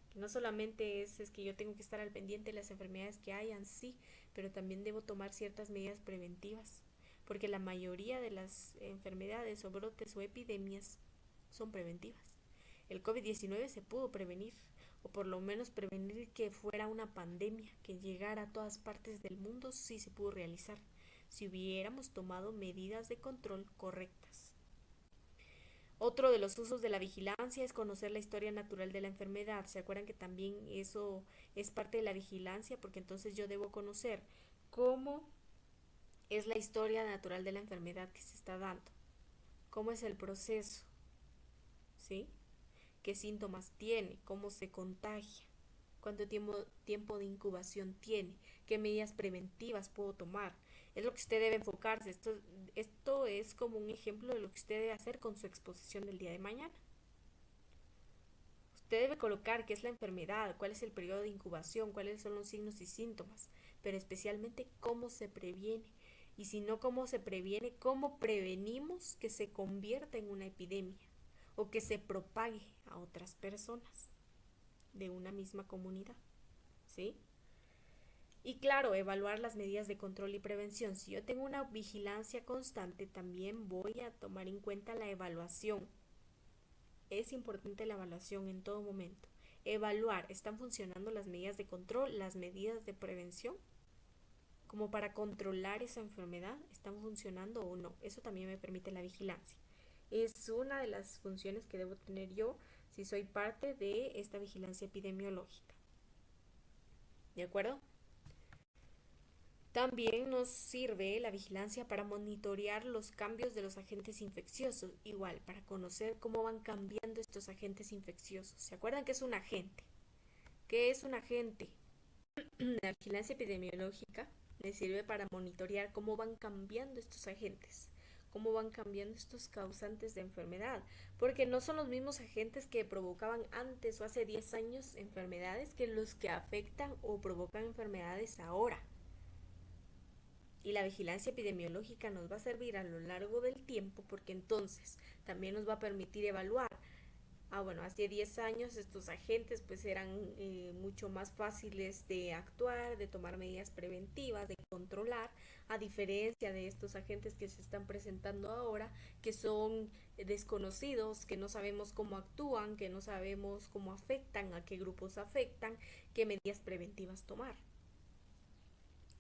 Que no solamente es que yo tengo que estar al pendiente de las enfermedades que hayan, sí, pero también debo tomar ciertas medidas preventivas. Porque la mayoría de las enfermedades o brotes o epidemias son preventivas. El COVID-19 se pudo prevenir, o por lo menos prevenir que fuera una pandemia, que llegara a todas partes del mundo, sí se pudo realizar, si hubiéramos tomado medidas de control correctas. Otro de los usos de la vigilancia es conocer la historia natural de la enfermedad. ¿Se acuerdan que también eso es parte de la vigilancia? Porque entonces yo debo conocer cómo es la historia natural de la enfermedad que se está dando, cómo es el proceso, ¿sí? ¿Qué síntomas tiene? ¿Cómo se contagia? ¿Cuánto tiempo de incubación tiene? ¿Qué medidas preventivas puedo tomar? Es lo que usted debe enfocarse. Esto es como un ejemplo de lo que usted debe hacer con su exposición del día de mañana. Usted debe colocar qué es la enfermedad, cuál es el periodo de incubación, cuáles son los signos y síntomas, pero especialmente cómo se previene. Y si no cómo se previene, cómo prevenimos que se convierta en una epidemia o que se propague a otras personas de una misma comunidad, ¿sí? Y claro, evaluar las medidas de control y prevención. Si yo tengo una vigilancia constante, también voy a tomar en cuenta la evaluación. Es importante la evaluación en todo momento. Evaluar, ¿están funcionando las medidas de control, las medidas de prevención? Como para controlar esa enfermedad, ¿están funcionando o no? Eso también me permite la vigilancia. Es una de las funciones que debo tener yo si soy parte de esta vigilancia epidemiológica. ¿De acuerdo? También nos sirve la vigilancia para monitorear los cambios de los agentes infecciosos, igual, para conocer cómo van cambiando estos agentes infecciosos. ¿Se acuerdan qué es un agente? ¿Qué es un agente? La vigilancia epidemiológica le sirve para monitorear cómo van cambiando estos agentes, cómo van cambiando estos causantes de enfermedad, porque no son los mismos agentes que provocaban antes o hace 10 años enfermedades que los que afectan o provocan enfermedades ahora. Y la vigilancia epidemiológica nos va a servir a lo largo del tiempo porque entonces también nos va a permitir evaluar. Bueno, hace 10 años estos agentes pues eran mucho más fáciles de actuar, de tomar medidas preventivas, de controlar, a diferencia de estos agentes que se están presentando ahora, que son desconocidos, que no sabemos cómo actúan, que no sabemos cómo afectan, a qué grupos afectan, qué medidas preventivas tomar.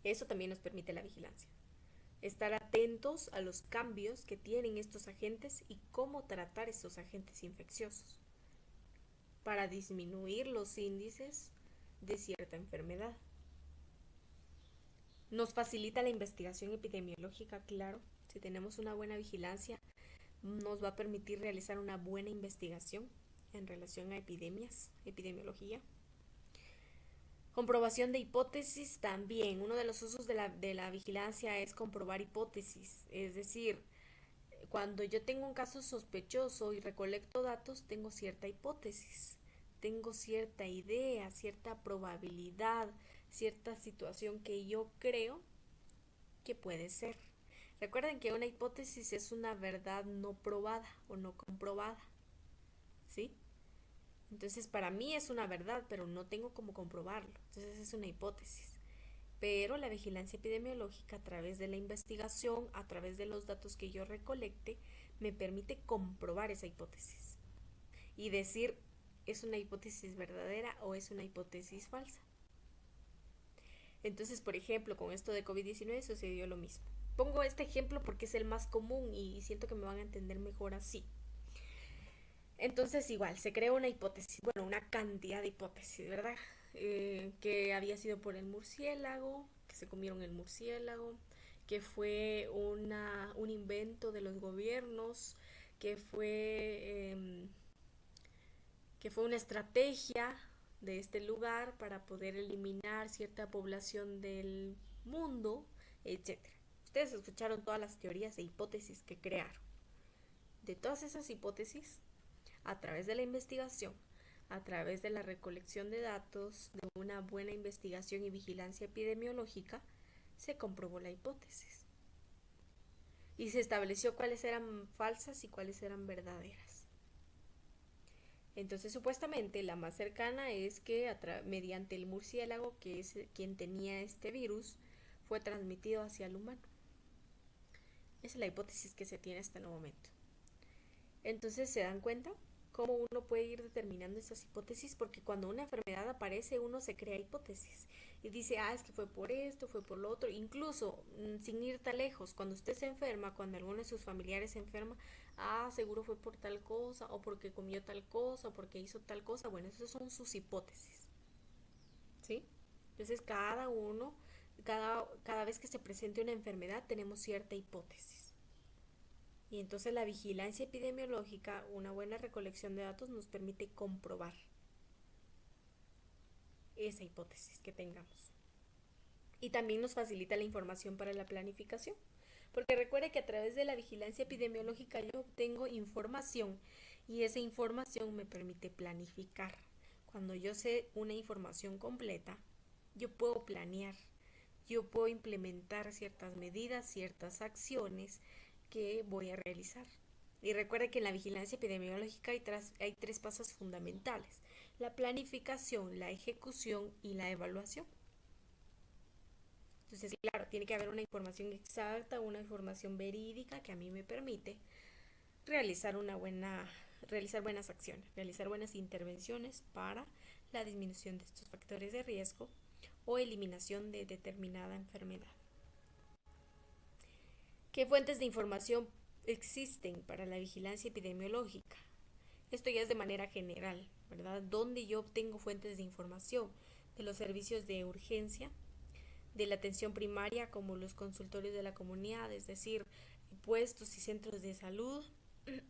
Eso también nos permite la vigilancia. Estar atentos a los cambios que tienen estos agentes y cómo tratar estos agentes infecciosos para disminuir los índices de cierta enfermedad. Nos facilita la investigación epidemiológica, claro. Si tenemos una buena vigilancia, nos va a permitir realizar una buena investigación en relación a epidemias, epidemiología. Comprobación de hipótesis también. Uno de los usos de la vigilancia es comprobar hipótesis. Es decir, cuando yo tengo un caso sospechoso y recolecto datos, tengo cierta hipótesis, tengo cierta idea, cierta probabilidad, cierta situación que yo creo que puede ser. Recuerden que una hipótesis es una verdad no probada o no comprobada, ¿sí? Entonces para mí es una verdad, pero no tengo cómo comprobarlo. Entonces es una hipótesis. Pero la vigilancia epidemiológica a través de la investigación, a través de los datos que yo recolecte, me permite comprobar esa hipótesis y decir, ¿es una hipótesis verdadera o es una hipótesis falsa? Entonces, por ejemplo, con esto de COVID-19 sucedió lo mismo. Pongo este ejemplo porque es el más común y siento que me van a entender mejor así. Entonces, igual, se creó una hipótesis, bueno, una cantidad de hipótesis, ¿verdad? Que había sido por el murciélago, que se comieron el murciélago, que fue un invento de los gobiernos, que fue una estrategia de este lugar para poder eliminar cierta población del mundo, etcétera. Ustedes escucharon todas las teorías e hipótesis que crearon. De todas esas hipótesis, a través de la investigación, a través de la recolección de datos, de una buena investigación y vigilancia epidemiológica, se comprobó la hipótesis. Y se estableció cuáles eran falsas y cuáles eran verdaderas. Entonces, supuestamente, la más cercana es que mediante el murciélago, que es quien tenía este virus, fue transmitido hacia el humano. Esa es la hipótesis que se tiene hasta el momento. Entonces, ¿se dan cuenta cómo uno puede ir determinando esas hipótesis? Porque cuando una enfermedad aparece, uno se crea hipótesis y dice, es que fue por esto, fue por lo otro. Incluso, sin ir tan lejos, cuando usted se enferma, cuando alguno de sus familiares se enferma, seguro fue por tal cosa, o porque comió tal cosa, o porque hizo tal cosa. Bueno, esas son sus hipótesis, ¿sí? Entonces, cada vez que se presente una enfermedad, tenemos cierta hipótesis. Y entonces la vigilancia epidemiológica, una buena recolección de datos, nos permite comprobar esa hipótesis que tengamos. Y también nos facilita la información para la planificación. Porque recuerde que a través de la vigilancia epidemiológica yo obtengo información y esa información me permite planificar. Cuando yo sé una información completa, yo puedo planear, yo puedo implementar ciertas medidas, ciertas acciones que voy a realizar. Y recuerde que en la vigilancia epidemiológica hay tres pasos fundamentales: la planificación, la ejecución y la evaluación. Entonces, claro, tiene que haber una información exacta, una información verídica que a mí me permite realizar buenas acciones, realizar buenas intervenciones para la disminución de estos factores de riesgo o eliminación de determinada enfermedad. ¿Qué fuentes de información existen para la vigilancia epidemiológica? Esto ya es de manera general, ¿verdad? ¿Dónde yo obtengo fuentes de información? De los servicios de urgencia, de la atención primaria, como los consultorios de la comunidad, es decir, puestos y centros de salud,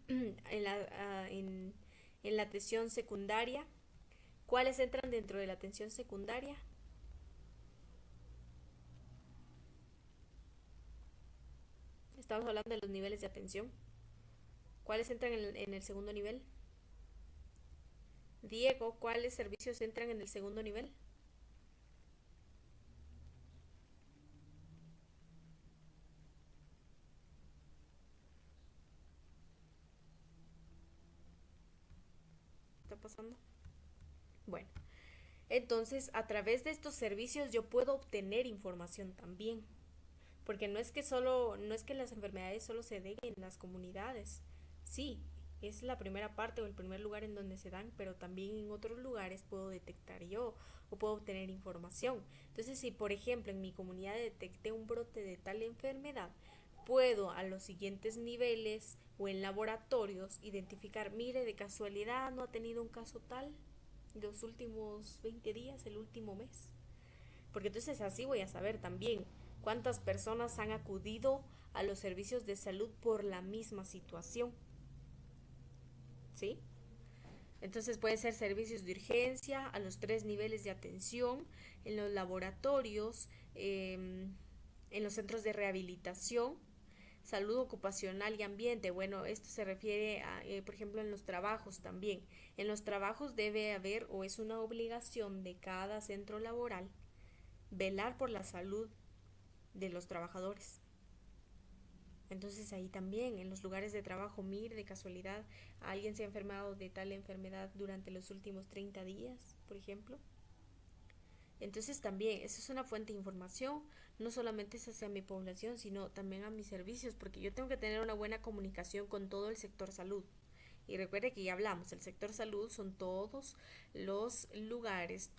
en la atención secundaria. ¿Cuáles entran dentro de la atención secundaria? Estamos hablando de los niveles de atención. ¿Cuáles entran en el segundo nivel? Diego, ¿cuáles servicios entran en el segundo nivel? ¿Está pasando? Bueno, entonces a través de estos servicios yo puedo obtener información también. Porque no es que las enfermedades solo se den en las comunidades. Sí, es la primera parte o el primer lugar en donde se dan, pero también en otros lugares puedo detectar yo o puedo obtener información. Entonces, si por ejemplo en mi comunidad detecté un brote de tal enfermedad, puedo a los siguientes niveles o en laboratorios identificar, mire, de casualidad no ha tenido un caso tal los últimos 20 días, el último mes. Porque entonces así voy a saber también cuántas personas han acudido a los servicios de salud por la misma situación. ¿Sí? Entonces pueden ser servicios de urgencia a los 3 niveles de atención, en los laboratorios, en los centros de rehabilitación, salud ocupacional y ambiente. Bueno, esto se refiere a, por ejemplo, en los trabajos también. En los trabajos debe haber, o es una obligación de cada centro laboral, velar por la salud de los trabajadores. Entonces ahí también, en los lugares de trabajo, mire, de casualidad, alguien se ha enfermado de tal enfermedad durante los últimos 30 días, por ejemplo. Entonces también, eso es una fuente de información, no solamente es hacia mi población, sino también a mis servicios, porque yo tengo que tener una buena comunicación con todo el sector salud. Y recuerde que ya hablamos, el sector salud son todos los lugares,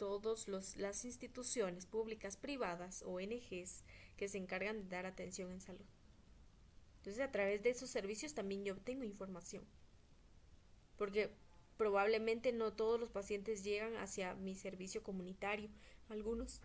las instituciones públicas, privadas, ONGs, que se encargan de dar atención en salud. Entonces, a través de esos servicios también yo obtengo información. Porque probablemente no todos los pacientes llegan hacia mi servicio comunitario. Algunos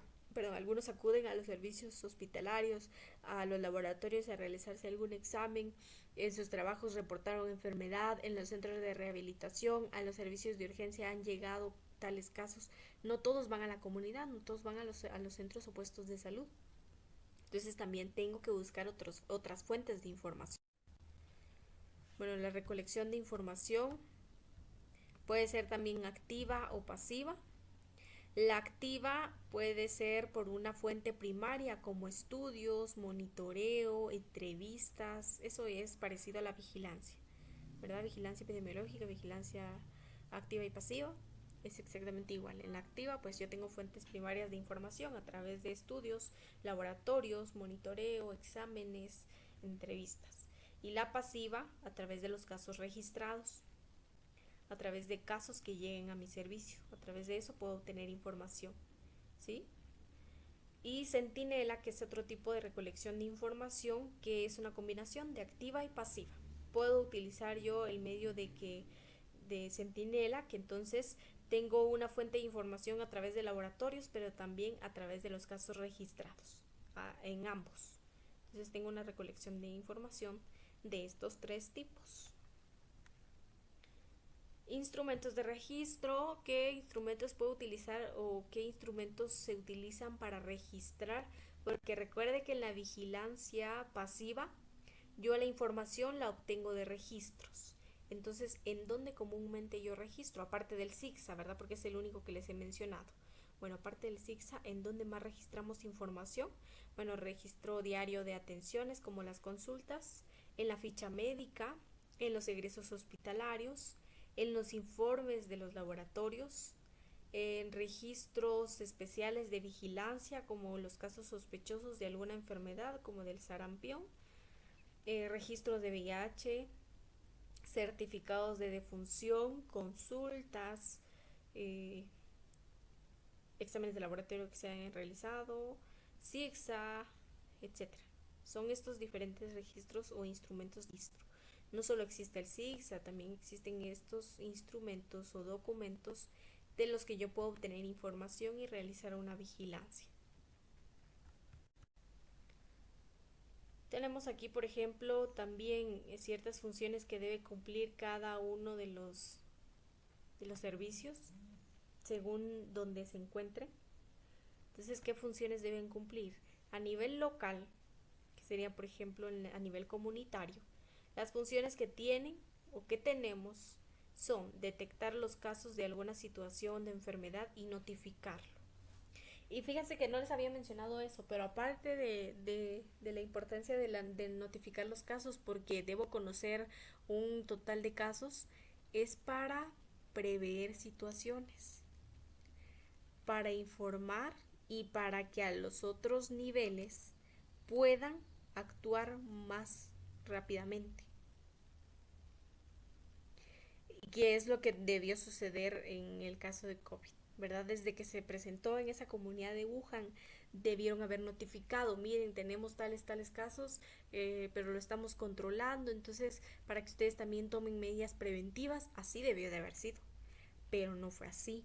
acuden a los servicios hospitalarios, a los laboratorios a realizarse algún examen, en sus trabajos reportaron enfermedad, en los centros de rehabilitación, a los servicios de urgencia han llegado tales casos. No todos van a la comunidad, no todos van a los centros o puestos de salud. Entonces también tengo que buscar otras fuentes de información. Bueno, la recolección de información puede ser también activa o pasiva. La activa puede ser por una fuente primaria como estudios, monitoreo, entrevistas. Eso es parecido a la vigilancia, ¿verdad? Vigilancia epidemiológica, vigilancia activa y pasiva. Es exactamente igual. En la activa, pues yo tengo fuentes primarias de información a través de estudios, laboratorios, monitoreo, exámenes, entrevistas. Y la pasiva a través de los casos registrados, a través de casos que lleguen a mi servicio. A través de eso puedo obtener información, ¿sí? Y Centinela, que es otro tipo de recolección de información, que es una combinación de activa y pasiva. Puedo utilizar yo el medio de Centinela, que entonces tengo una fuente de información a través de laboratorios, pero también a través de los casos registrados, en ambos. Entonces tengo una recolección de información de estos tres tipos. Instrumentos de registro, ¿qué instrumentos puedo utilizar o qué instrumentos se utilizan para registrar? Porque recuerde que en la vigilancia pasiva yo la información la obtengo de registros. Entonces, ¿en dónde comúnmente yo registro? Aparte del SIGSA, ¿verdad? Porque es el único que les he mencionado. Bueno, aparte del SIGSA, ¿en dónde más registramos información? Bueno, registro diario de atenciones como las consultas, en la ficha médica, en los egresos hospitalarios, en los informes de los laboratorios, en registros especiales de vigilancia como los casos sospechosos de alguna enfermedad como del sarampión, registros de VIH, certificados de defunción, consultas, eh, exámenes de laboratorio que se han realizado, CIGSA, etcétera. Son estos diferentes registros o instrumentos de registro. No solo existe el SIGSA, también existen estos instrumentos o documentos de los que yo puedo obtener información y realizar una vigilancia. Tenemos aquí, por ejemplo, también ciertas funciones que debe cumplir cada uno de los servicios según donde se encuentre. Entonces, ¿qué funciones deben cumplir? A nivel local, que sería, por ejemplo, a nivel comunitario, las funciones que tienen o que tenemos son detectar los casos de alguna situación de enfermedad y notificarlo. Y fíjense que no les había mencionado eso, pero aparte de la importancia de notificar los casos, porque debo conocer un total de casos, es para prever situaciones, para informar y para que a los otros niveles puedan actuar más rápidamente. ¿Qué es lo que debió suceder en el caso de COVID? ¿Verdad? Desde que se presentó en esa comunidad de Wuhan, debieron haber notificado, miren, tenemos tales casos, pero lo estamos controlando, entonces para que ustedes también tomen medidas preventivas, así debió de haber sido, pero no fue así.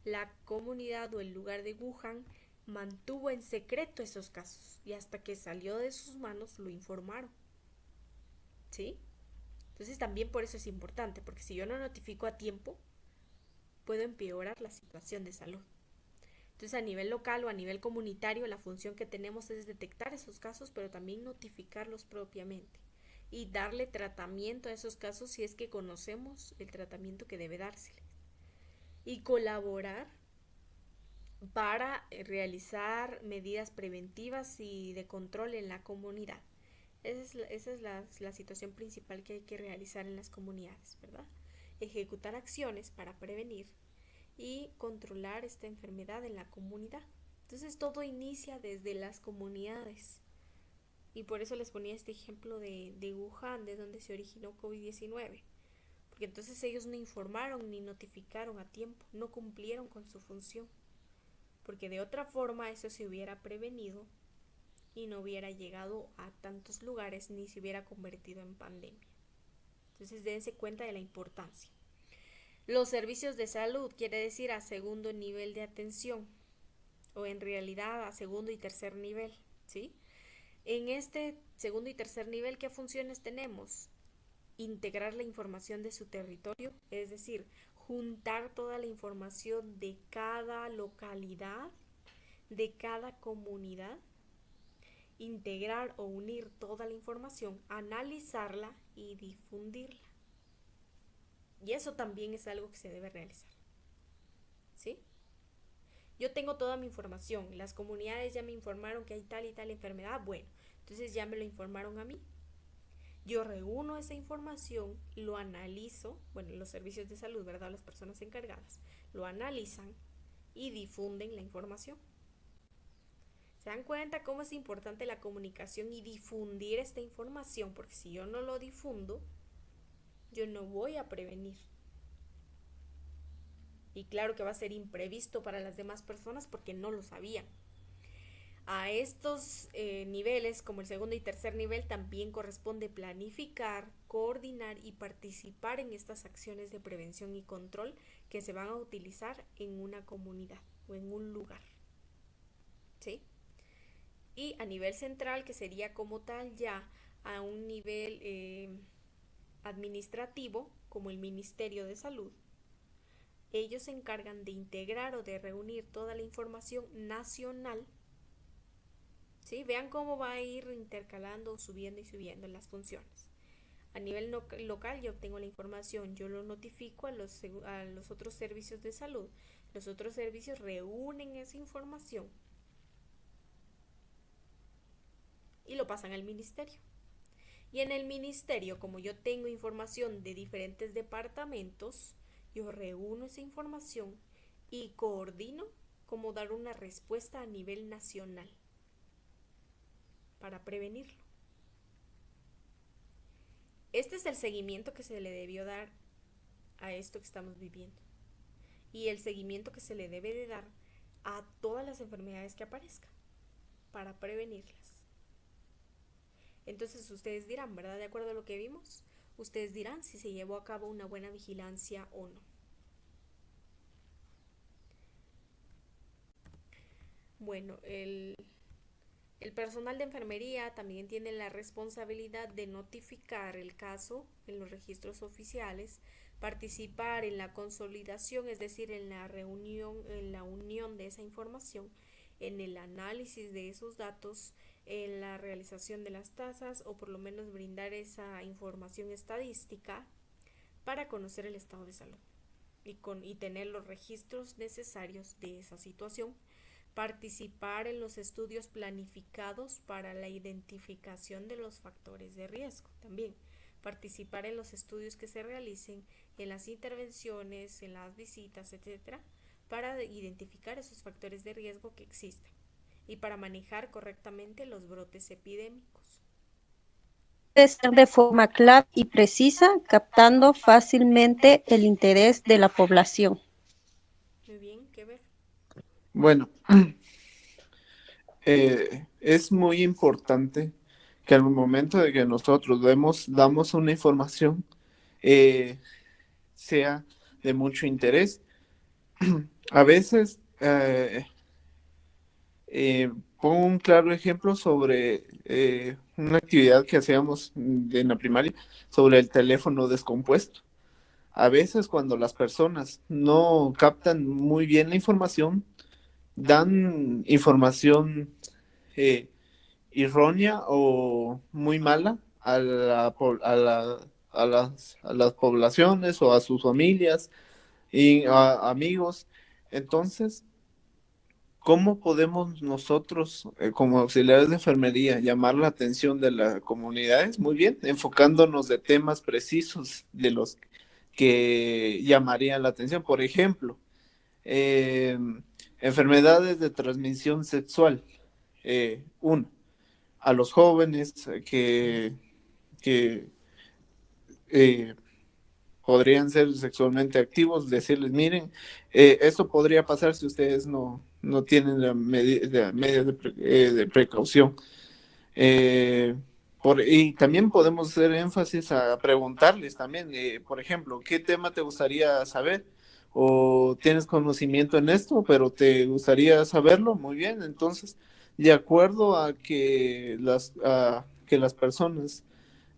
La comunidad o el lugar de Wuhan mantuvo en secreto esos casos y hasta que salió de sus manos lo informaron, ¿sí? Entonces también por eso es importante, porque si yo no notifico a tiempo, puedo empeorar la situación de salud. Entonces a nivel local o a nivel comunitario la función que tenemos es detectar esos casos, pero también notificarlos propiamente y darle tratamiento a esos casos si es que conocemos el tratamiento que debe dársele. Y colaborar para realizar medidas preventivas y de control en la comunidad. Esa es la situación principal que hay que realizar en las comunidades, ¿verdad? Ejecutar acciones para prevenir y controlar esta enfermedad en la comunidad. Entonces todo inicia desde las comunidades. Y por eso les ponía este ejemplo de Wuhan, de donde se originó COVID-19. Porque entonces ellos no informaron ni notificaron a tiempo, no cumplieron con su función. Porque de otra forma eso se hubiera prevenido y no hubiera llegado a tantos lugares ni se hubiera convertido en pandemia. Entonces dense cuenta de la importancia. Los servicios de salud quiere decir a segundo nivel de atención o en realidad a segundo y tercer nivel, ¿sí? En este segundo y tercer nivel, ¿qué funciones tenemos? Integrar la información de su territorio, es decir, juntar toda la información de cada localidad, de cada comunidad integrar o unir toda la información, analizarla y difundirla. Y eso también es algo que se debe realizar. ¿Sí? Yo tengo toda mi información, las comunidades ya me informaron que hay tal y tal enfermedad, bueno, entonces ya me lo informaron a mí. Yo reúno esa información, lo analizo, bueno, los servicios de salud, ¿verdad? Las personas encargadas lo analizan y difunden la información. ¿Se dan cuenta cómo es importante la comunicación y difundir esta información? Porque si yo no lo difundo, yo no voy a prevenir. Y claro que va a ser imprevisto para las demás personas porque no lo sabían. A estos niveles, como el segundo y tercer nivel, también corresponde planificar, coordinar y participar en estas acciones de prevención y control que se van a utilizar en una comunidad o en un lugar. ¿Sí? Y a nivel central, que sería como tal ya a un nivel administrativo, como el Ministerio de Salud, ellos se encargan de integrar o de reunir toda la información nacional. ¿Sí? Vean cómo va a ir intercalando, subiendo y subiendo las funciones. A nivel local yo obtengo la información, yo lo notifico a los otros servicios de salud. Los otros servicios reúnen esa información y lo pasan al ministerio. Y en el ministerio, como yo tengo información de diferentes departamentos, yo reúno esa información y coordino cómo dar una respuesta a nivel nacional para prevenirlo. Este es el seguimiento que se le debió dar a esto que estamos viviendo y el seguimiento que se le debe de dar a todas las enfermedades que aparezcan para prevenirlas. Entonces ustedes dirán, ¿verdad? De acuerdo a lo que vimos, ustedes dirán si se llevó a cabo una buena vigilancia o no. Bueno, el personal de enfermería también tiene la responsabilidad de notificar el caso en los registros oficiales, participar en la consolidación, es decir, en la reunión, en la unión de esa información, en el análisis de esos datos, en la realización de las tasas o por lo menos brindar esa información estadística para conocer el estado de salud y tener los registros necesarios de esa situación, participar en los estudios planificados para la identificación de los factores de riesgo también, participar en los estudios que se realicen, en las intervenciones, en las visitas, etcétera, para identificar esos factores de riesgo que existen y para manejar correctamente los brotes epidémicos. Debe ser de forma clara y precisa, captando fácilmente el interés de la población. Muy bien, ¿qué ver? Bueno, es muy importante que al momento de que nosotros damos una información, eh, sea de mucho interés. A veces, pongo un claro ejemplo sobre una actividad que hacíamos en la primaria, sobre el teléfono descompuesto. A veces cuando las personas no captan muy bien la información, dan información eh, errónea o muy mala a las poblaciones o a sus familias y a amigos. Entonces, ¿cómo podemos nosotros, como auxiliares de enfermería, llamar la atención de las comunidades? Muy bien, enfocándonos de temas precisos de los que llamarían la atención. Por ejemplo, eh, enfermedades de transmisión sexual. Uno, a los jóvenes que eh, podrían ser sexualmente activos, decirles, miren, esto podría pasar si ustedes no tienen la medidas de precaución. Eh, y también podemos hacer énfasis a preguntarles también, por ejemplo, ¿qué tema te gustaría saber? ¿O tienes conocimiento en esto, pero te gustaría saberlo? Muy bien, entonces, de acuerdo a que las personas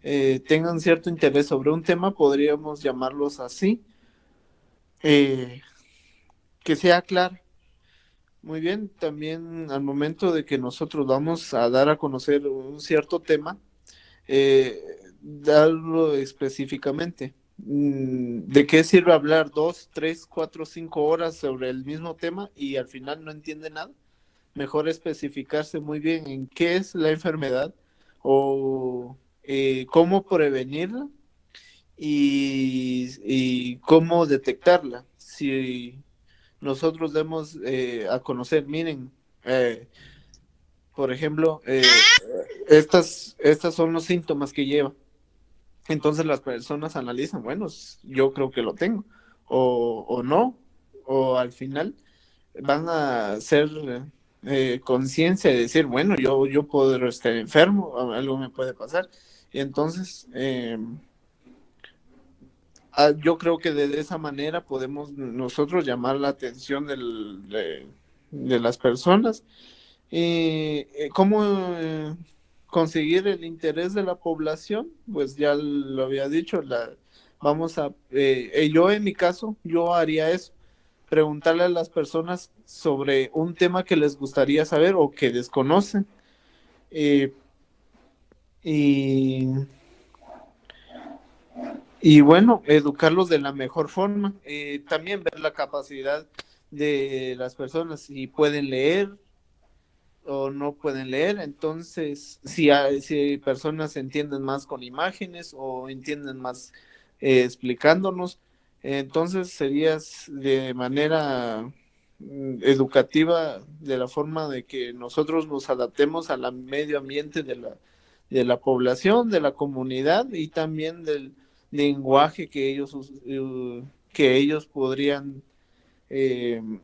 tengan cierto interés sobre un tema, podríamos llamarlos así, eh, que sea claro, Muy bien, también al momento de que nosotros vamos a dar a conocer un cierto tema, darlo específicamente. ¿De qué sirve hablar 2, 3, 4, 5 horas sobre el mismo tema y al final no entiende nada? Mejor especificarse muy bien en qué es la enfermedad o cómo prevenirla y cómo detectarla. Si nosotros demos a conocer, miren, eh, por ejemplo, estas son los síntomas que lleva. Entonces las personas analizan, bueno, yo creo que lo tengo, o no, o al final van a hacer conciencia de decir, bueno, yo puedo estar enfermo, algo me puede pasar. Y entonces, yo creo que de esa manera podemos nosotros llamar la atención de las personas. ¿Cómo conseguir el interés de la población? Pues ya lo había dicho, yo en mi caso, yo haría eso, preguntarle a las personas sobre un tema que les gustaría saber o que desconocen. eh, y, y bueno, educarlos de la mejor forma. También ver la capacidad de las personas, si pueden leer o no pueden leer. Entonces, si hay personas que entienden más con imágenes o entienden más explicándonos, entonces serías de manera educativa, de la forma de que nosotros nos adaptemos al medio ambiente de la población, de la comunidad y también del lenguaje que ellos podrían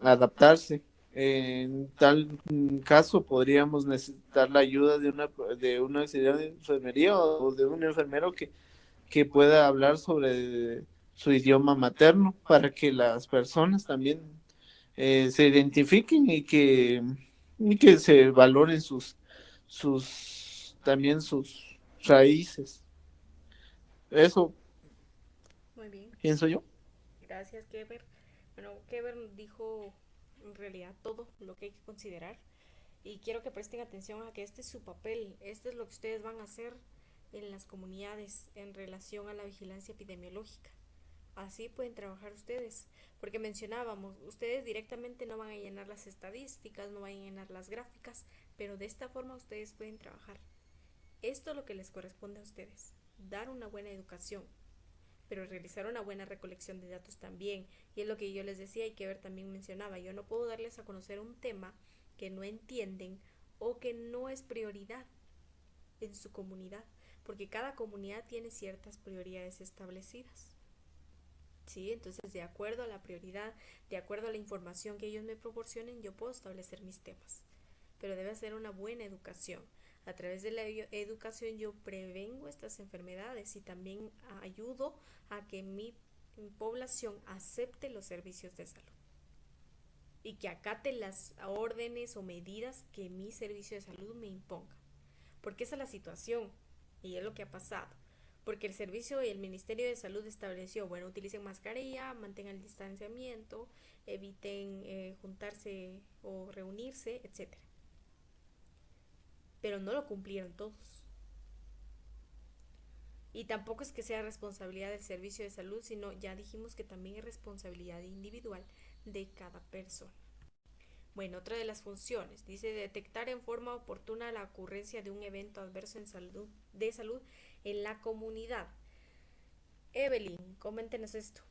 adaptarse. En tal caso, podríamos necesitar la ayuda de una auxiliar de enfermería o de un enfermero que pueda hablar sobre su idioma materno para que las personas también se identifiquen y que se valoren también sus raíces. Eso Muy bien, pienso yo. gracias, Keber. Bueno, Keber nos dijo en realidad todo lo que hay que considerar y quiero que presten atención a que este es su papel, este es lo que ustedes van a hacer en las comunidades en relación a la vigilancia epidemiológica. Así pueden trabajar ustedes, porque mencionábamos, ustedes directamente no van a llenar las estadísticas, no van a llenar las gráficas, pero de esta forma ustedes pueden trabajar. Esto es lo que les corresponde a ustedes, dar una buena educación, pero realizar una buena recolección de datos también. Y es lo que yo les decía y que ver también mencionaba, yo no puedo darles a conocer un tema que no entienden o que no es prioridad en su comunidad, porque cada comunidad tiene ciertas prioridades establecidas. Sí, entonces de acuerdo a la prioridad, de acuerdo a la información que ellos me proporcionen, yo puedo establecer mis temas. Pero debe ser una buena educación. A través de la educación yo prevengo estas enfermedades y también ayudo a que mi población acepte los servicios de salud y que acate las órdenes o medidas que mi servicio de salud me imponga. Porque esa es la situación y es lo que ha pasado. Porque el servicio y el Ministerio de Salud estableció, bueno, utilicen mascarilla, mantengan el distanciamiento, eviten juntarse o reunirse, etcétera. Pero no lo cumplieron todos. Y tampoco es que sea responsabilidad del servicio de salud, sino ya dijimos que también es responsabilidad individual de cada persona. Bueno, otra de las funciones dice detectar en forma oportuna la ocurrencia de un evento adverso de salud en la comunidad. Evelyn, coméntenos esto.